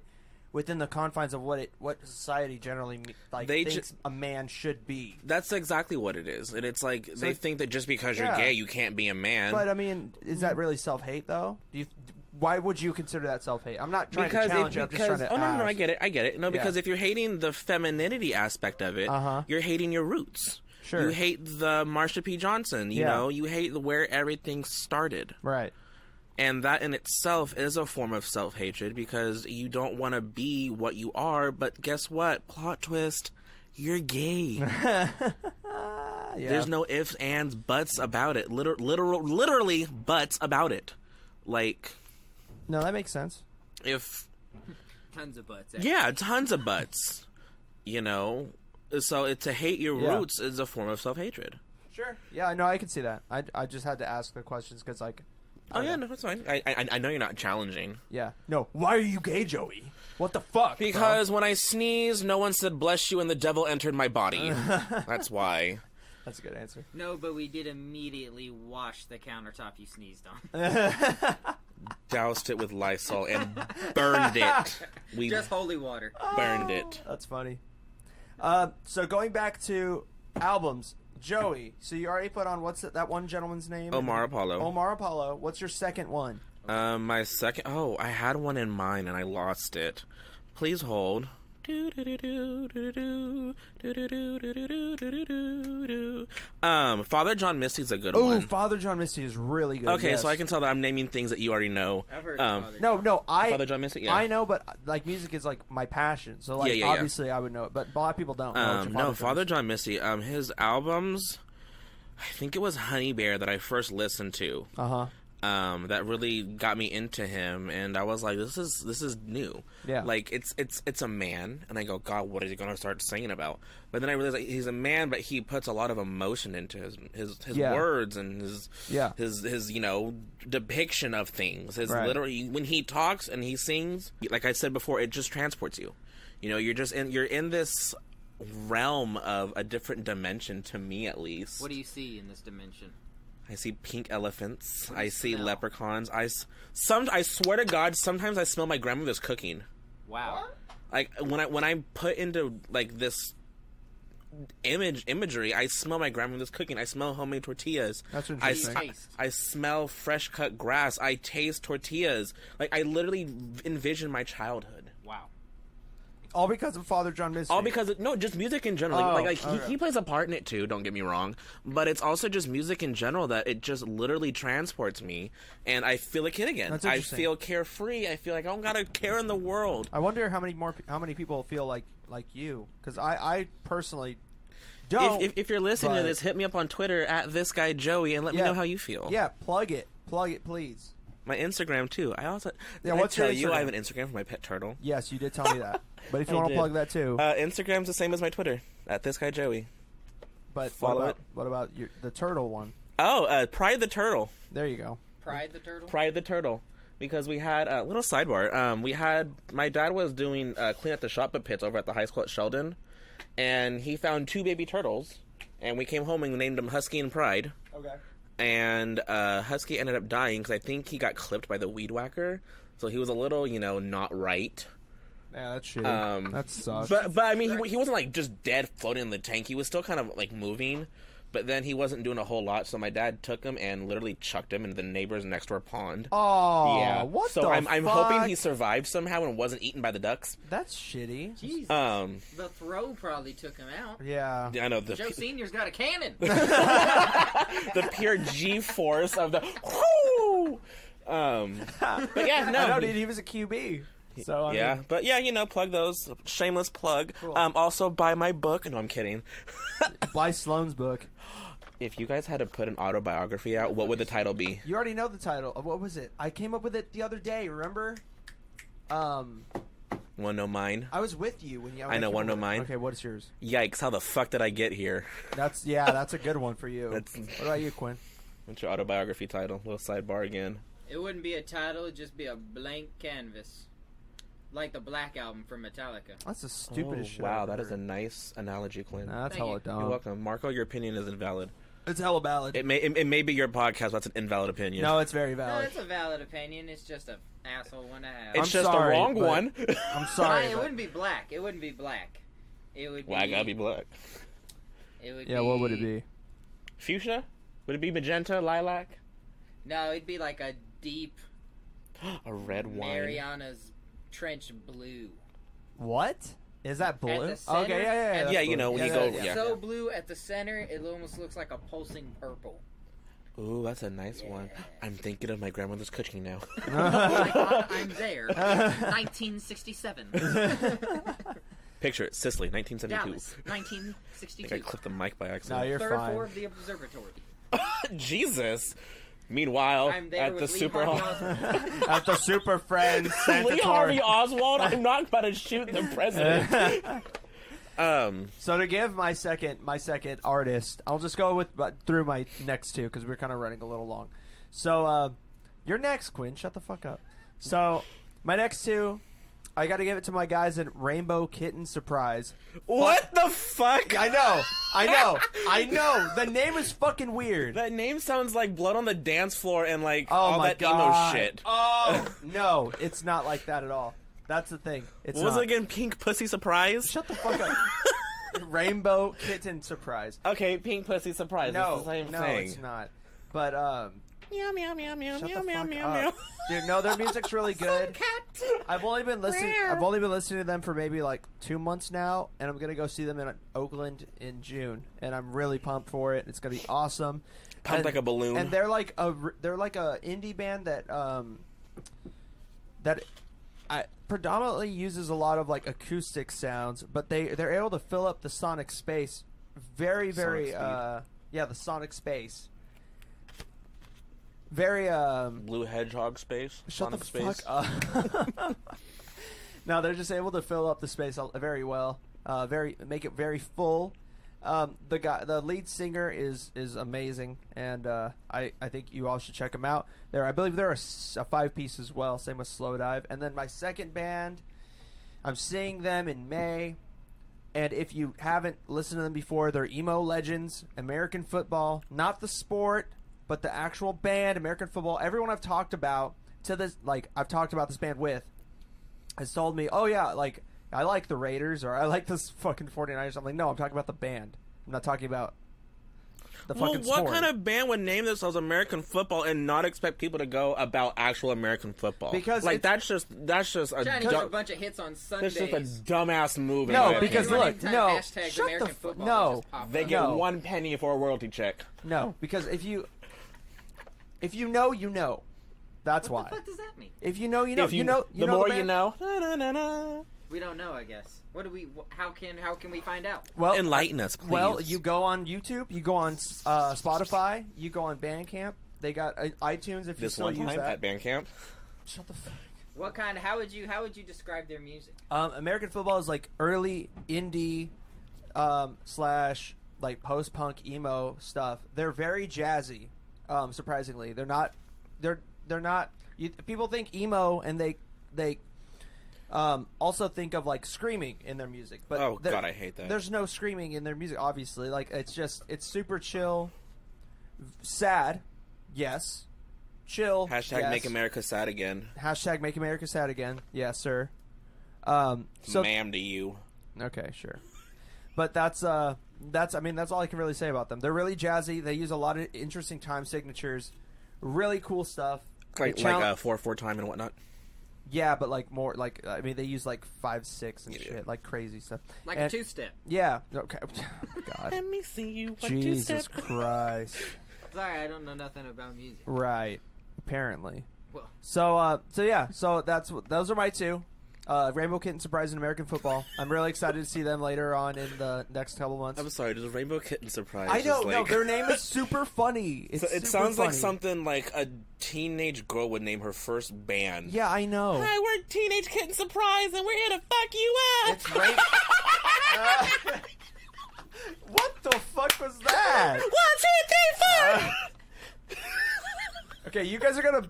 within the confines of what society generally thinks a man should be? That's exactly what it is, and it's they think that just because you're gay, you can't be a man. But I mean, is that really self-hate though? Why would you consider that self-hate? I'm not trying to challenge you. I'm just trying to ask. No, I get it. No, because if you're hating the femininity aspect of it, you're hating your roots. Sure. You hate the Marsha P. Johnson. You know, you hate where everything started. Right. And that in itself is a form of self-hatred because you don't want to be what you are, but guess what? Plot twist, you're gay. There's no ifs, ands, buts about it. Literally buts about it. No, that makes sense. If... Tons of butts. Yeah, tons of butts. So to hate your roots is a form of self-hatred. Sure. Yeah, no, I can see that. I just had to ask the questions because no, that's fine. I know you're not challenging. Yeah. No, why are you gay, Joey? What the fuck? Because when I sneezed, no one said bless you and the devil entered my body. That's why. That's a good answer. No, but we did immediately wash the countertop you sneezed on. Doused it with Lysol and burned it. We just holy water. burned it. That's funny. So going back to albums, Joey. So you already put on that one gentleman's name? Omar Apollo. Omar Apollo. What's your second one? My second. Oh, I had one in mind and I lost it. Please hold. Father John Misty's a good one. Oh, Father John Misty is really good. Okay, yes. so I can tell that I'm naming things that you already know. I've heard Father John Misty. Yeah. I know, but like music is like my passion. So like obviously I would know it, but a lot of people don't know. Father John Misty. His albums. I think it was Honey Bear that I first listened to. That really got me into him, and I was like, "This is new." Yeah, like it's a man, and I go, "God, what is he gonna start singing about?" But then I realized he's a man, but he puts a lot of emotion into his words and his depiction of things. Literally when he talks and he sings, like I said before, it just transports you. You're in this realm of a different dimension, to me at least. What do you see in this dimension? I see pink elephants. I see leprechauns. I swear to God, sometimes I smell my grandmother's cooking. Wow. Like when I put into like this imagery, I smell my grandmother's cooking. I smell homemade tortillas. That's interesting. I smell fresh cut grass. I taste tortillas. Like I literally envision my childhood. Wow. All because of Father John Misty. All because just music in general. He plays a part in it too. Don't get me wrong, but it's also just music in general that it just literally transports me, and I feel a kid again. I feel carefree. I feel like I don't got a care in the world. I wonder how many people feel like you, because I personally don't. If you're listening to this, hit me up on Twitter at @thisguyjoey and let me know how you feel. Yeah, plug it, please. My Instagram too. I also what's your Instagram? I have an Instagram for my pet turtle. Yes, you did tell me that. But if you want to plug that too, Instagram's the same as my Twitter @thisguyjoey. But follow it. What about the turtle one? Oh, Pride the Turtle. There you go. Pride the Turtle. Pride the Turtle. Because we had a little sidebar. My dad was doing clean up the shot put pits over at the high school at Sheldon, and he found 2 baby turtles, and we came home and named them Husky and Pride. Okay. And Husky ended up dying because I think he got clipped by the weed whacker, so he was a little, not right. Yeah, that's shitty. That sucks. But I mean, he wasn't like just dead floating in the tank. He was still kind of like moving, but then he wasn't doing a whole lot. So my dad took him and literally chucked him into the neighbor's next door pond. Oh, yeah. What so the I'm fuck? hoping he survived somehow and wasn't eaten by the ducks. That's shitty. Jesus. The throw probably took him out. Yeah. I know. Joe Senior's got a cannon. The pure G-force of the. Whoo! But yeah, no. I know, dude. He was a QB. So I mean, but yeah, plug those. Shameless plug. Cool. Also buy my book. No, I'm kidding. Buy Sloan's book. If you guys had to put an autobiography out, what would the title be? You already know the title. What was it? I came up with it the other day. Remember? Wanna know mine? I was with you when you. I know. Wanna know mine? Okay, what's yours? Yikes! How the fuck did I get here? That's a good one for you. What about you, Quinn? What's your autobiography title? Little sidebar again. It wouldn't be a title; it'd just be a blank canvas. Like the Black Album from Metallica. That's the stupidest shit. Wow, that is a nice analogy, Quinn. Nah, that's hella dumb. You're welcome. Marco, your opinion is invalid. It's hella valid. It may be your podcast, but that's an invalid opinion. No, it's very valid. No, it's a valid opinion. It's just an asshole one to have. It's just the wrong one. I'm sorry. It wouldn't be black. It wouldn't be black. It would be... Why gotta be black? It would be... What would it be? Fuchsia? Would it be magenta, lilac? No, it'd be like a deep... a red wine. Mariana's Trench blue. What? Is that blue? At the center, Okay, yeah. Yeah, you know, when you go... It's so blue at the center, it almost looks like a pulsing purple. Ooh, that's a nice one. I'm thinking of my grandmother's cooking now. I'm there. 1967. Picture it, Sicily, 1972. Dallas, 1962. I think I clipped the mic by accident. No, you're Third fine. floor of the observatory. Jesus. Meanwhile, at the Super at the Super Friends Sanatorium. Lee Harvey Oswald, I'm not about to shoot the president. So to give my second artist, I'll just go through my next two because we're kind of running a little long. So you're next, Quinn. Shut the fuck up. So my next two, I got to give it to my guys at Rainbow Kitten Surprise. What the fuck? I know. The name is fucking weird. That name sounds like Blood on the Dance Floor and like all that God. emo shit. Oh no, it's not like that at all. That's the thing. What was it again? Pink Pussy Surprise? Shut the fuck up. Rainbow Kitten Surprise. Okay, Pink Pussy Surprise. No, it's the same no, thing. it's not. But Meow meow meow meow shut meow the meow fuck meow up. meow. Dude, no, their music's really good. I've only been listening to them for maybe like 2 months now, and I'm gonna go see them in Oakland in June, and I'm really pumped for it. It's gonna be awesome. Pumped like a balloon. And they're like a indie band that predominantly uses a lot of like acoustic sounds, but they're able to fill up the sonic space very the sonic space. Very Blue Hedgehog space. Shut Sonic the space. fuck up. No, they're just able to fill up the space very well. Make it very full. The lead singer is amazing, and I think you all should check them out. I believe they're a 5-piece as well. Same with Slowdive. And then my second band, I'm seeing them in May. And if you haven't listened to them before, they're emo legends. American football, not the sport, but the actual band, American football. Everyone I've talked about I've talked about this band with, has told me, oh yeah, like I like the Raiders or I like this fucking 49ers. I'm like, no, I'm talking about the band. I'm not talking about the fucking sport. What kind of band would name themselves American football and not expect people to go about actual American football? Because like that's just a Trying to get a bunch of hits on Sundays. that's just a dumbass move. No, in because my opinion. look, no, hashtags shut American the football no. just pop They up. get No. 1 penny for a royalty check. No, because if you know, you know. That's What why. the fuck does that mean? If you know, you know. If You know. the know more band? you know. Na, na, na, na. We don't know, I guess. What do we? How can we find out? Well, Enlighten us, please. Well, you go on YouTube, you go on Spotify, you go on Bandcamp. They got iTunes if you this still one use time that. at Bandcamp. Shut the fuck. What kind? How would you describe their music? American football is like early indie slash like post punk emo stuff. They're very jazzy. Surprisingly, they're not. People think emo and they also think of like screaming in their music. But Oh god, I hate that. There's no screaming in their music. Obviously, like it's super chill, sad. Yes, chill. Hashtag yes. Make America Sad Again. Hashtag Make America Sad Again. Yes, sir. So Ma'am to you. okay, sure. But that's all I can really say about them. They're really jazzy. They use a lot of interesting time signatures. Really cool stuff. Like They 4/4 time and whatnot. yeah, but like more like they use like 5/6 and shit, like crazy stuff. Like And- a two-step. Yeah. Okay. God. Let me see you. Jesus Christ. Sorry, I don't know nothing about music. Right. Apparently. Well, So yeah. So those are my two. Rainbow Kitten Surprise and American Football. I'm really excited to see them later on in the next couple months. I'm sorry, does Rainbow Kitten Surprise? I know. just, No, like- their name is super funny. It's So it super sounds like funny. something like a teenage girl would name her first band. Yeah, I know. Hi, we're Teenage Kitten Surprise, and we're here to fuck you up. It's rain. What the fuck was that? 1, 2, 3, 4. Okay, you guys are gonna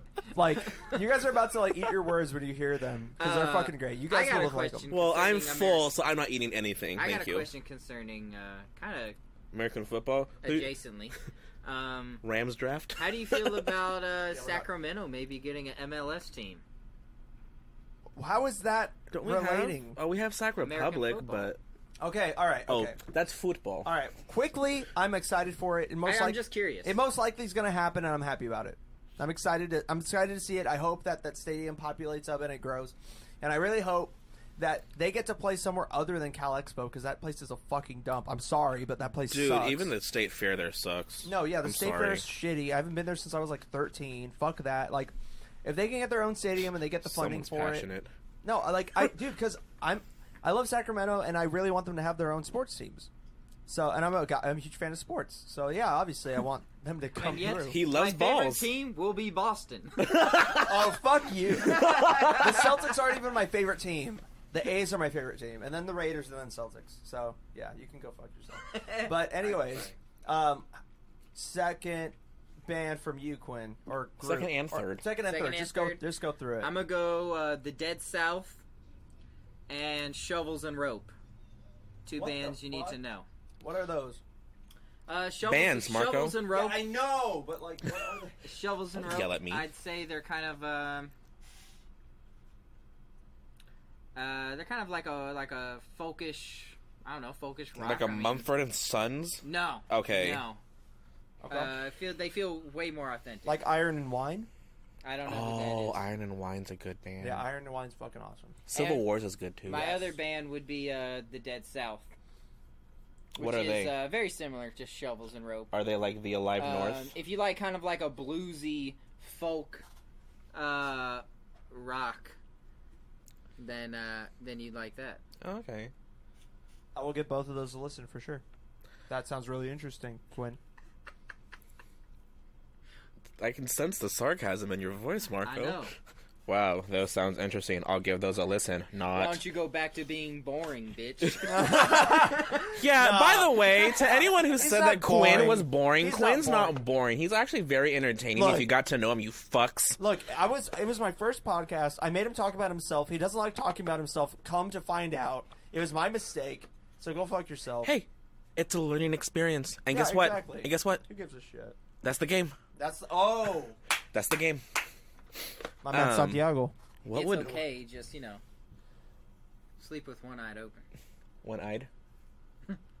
you guys are about to like eat your words when you hear them because they're fucking great. You guys I got will a like them. question. Well, I'm concerning full, so I'm not eating anything. I Thank got a you. question concerning kind of American football. adjacently. Rams draft. How do you feel about Sacramento maybe getting an MLS team? How is that Don't we relating? have? Oh, we have Sac American Republic, football. but Okay, all right. Okay. that's football. All right. Quickly, I'm excited for it. I'm just curious. It most likely is going to happen, and I'm happy about it. I'm excited to see it. I hope that stadium populates up and it grows, and I really hope that they get to play somewhere other than Cal Expo because that place is a fucking dump. I'm sorry, but that place Dude, sucks. even the state fair there sucks. No, yeah, the I'm state sorry. fair is shitty. I haven't been there since I was like 13. Fuck that. Like, if they can get their own stadium and they get the funding Someone's for passionate. it. No, dude, because I love Sacramento and I really want them to have their own sports teams. So, and I'm a huge fan of sports. So yeah, obviously I want them to come And yet, through. He loves my favorite balls. team will be Boston. Oh, fuck you. The Celtics aren't even my favorite team. The A's are my favorite team, and then the Raiders, and then Celtics. So yeah, you can go fuck yourself. But anyways, second band from you, Quinn, or group, Second and or third. second and Second third. and Just third. go through it. I'm gonna go the Dead South and Shovels and Rope. Two What the bands you need fuck? to know. What are those? Shovels, Marco. Shovels and Rope. I know, but like, what are they? Shovels and Don't Rope. yell at me. I'd say they're kind of like a folkish I don't know, folkish rock. Like a Mumford and Sons? No. Okay. No. Okay. They feel way more authentic. Like Iron and Wine? I don't know who that is. Iron and Wine's a good band. Yeah, Iron and Wine's fucking awesome. Civil And Wars is good too. My other band would be the Dead South. What are they? Very similar, just shovels and rope. Are they like the Alive North? If you like kind of like a bluesy folk rock, then you'd like that. Oh, okay. I will give both of those a listen for sure. That sounds really interesting, Quinn. I can sense the sarcasm in your voice, Marco. I know. Wow, those sounds interesting. I'll give those a listen. Why don't you go back to being boring, bitch? Yeah, by the way, to anyone who said that boring. Quinn was boring, He's Quinn's not not boring. He's actually very entertaining Look. if you got to know him, you fucks. Look, it was my first podcast. I made him talk about himself. He doesn't like talking about himself. Come to find out, it was my mistake. So go fuck yourself. Hey, it's a learning experience. And Yeah, guess what? exactly. And guess what? Who gives a shit? That's the game. That's That's the game. my man Santiago. What it's would okay, just sleep with one eye open. one-eyed?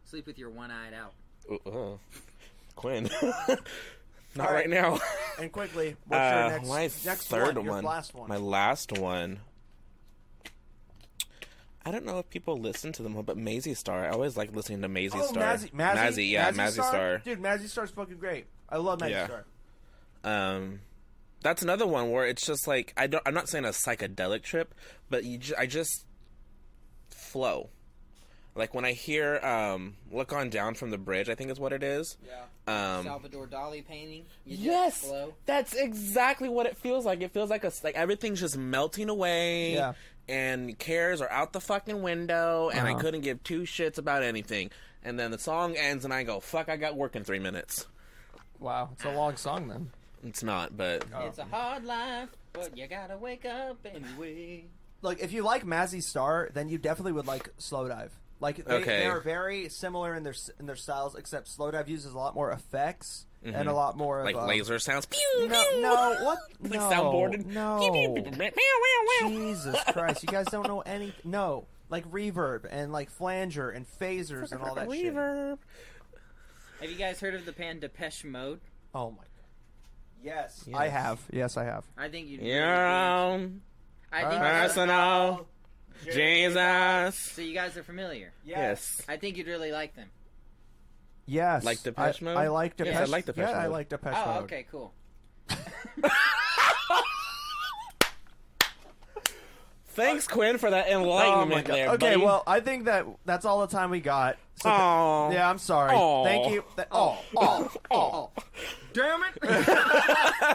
Sleep with your one eye out. Quinn. Not All right right. now. And quickly, what's your my next third one? Your one. last one. My last one. I don't know if people listen to them, but Mazzy Star. I always like listening to Mazzy Star. Mazzy, yeah, Mazzy Star. Dude, Mazzy Star's fucking great. I love Mazzy Yeah. Star. That's another one where it's just like I'm not saying a psychedelic trip, but I just flow. Like when I hear "Look On Down from the Bridge," I think is what it is. Yeah. Salvador Dali painting. You just Yes, flow. that's exactly what it feels like. It feels like everything's just melting away. Yeah. And cares are out the fucking window, and I couldn't give two shits about anything. And then the song ends, and I go, "Fuck! I got work in 3 minutes." Wow, it's a long song then. It's not, but It's a hard life, but you gotta wake up anyway. Look, if you like Mazzy Star, then you definitely would like Slowdive. Like they are very similar in their styles, except Slowdive uses a lot more effects and a lot more like of laser sounds. No, what? Like No, soundboarded. no. Jesus Christ, you guys don't know anything. No, like reverb and like flanger and phasers and all that shit. Reverb. Have you guys heard of the band Depeche Mode? Oh my god. Yes, I have. Yes, I have. I think you'd. Your own I think personal Jesus. So you guys are familiar. Yes. I think you'd really like them. Yes. Like Depeche Mode? I like Depeche. Yes, I like Depeche Yeah, I Mode. like Depeche Oh, Mode. okay, cool. Thanks, Quinn, for that enlightenment there, Okay, buddy. well, I think that's all the time we got. So Aw. yeah, I'm sorry. Aw. Thank you. Damn it!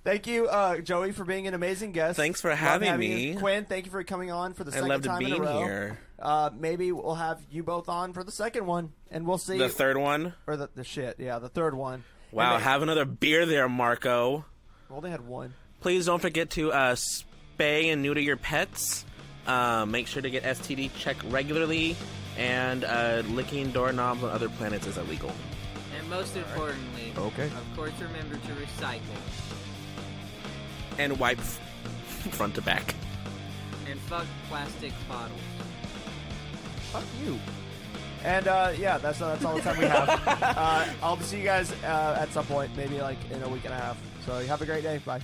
Thank you, Joey, for being an amazing guest. Thanks for Love having you. me. Quinn, thank you for coming on for the I second love time in a being row. here. Maybe we'll have you both on for the second one, and we'll see. The third one? Or the shit, yeah, the third one. Wow, And have another beer there, Marco. we only had one. Please don't forget to spay and neuter your pets. Make sure to get STD checked regularly. And licking doorknobs on other planets is illegal. And most importantly, Okay. of course, remember to recycle. And wipe front to back. And fuck plastic bottles. Fuck you. And yeah, that's all the time we have. I'll see you guys at some point, maybe like in a week and a half. So you have a great day. Bye.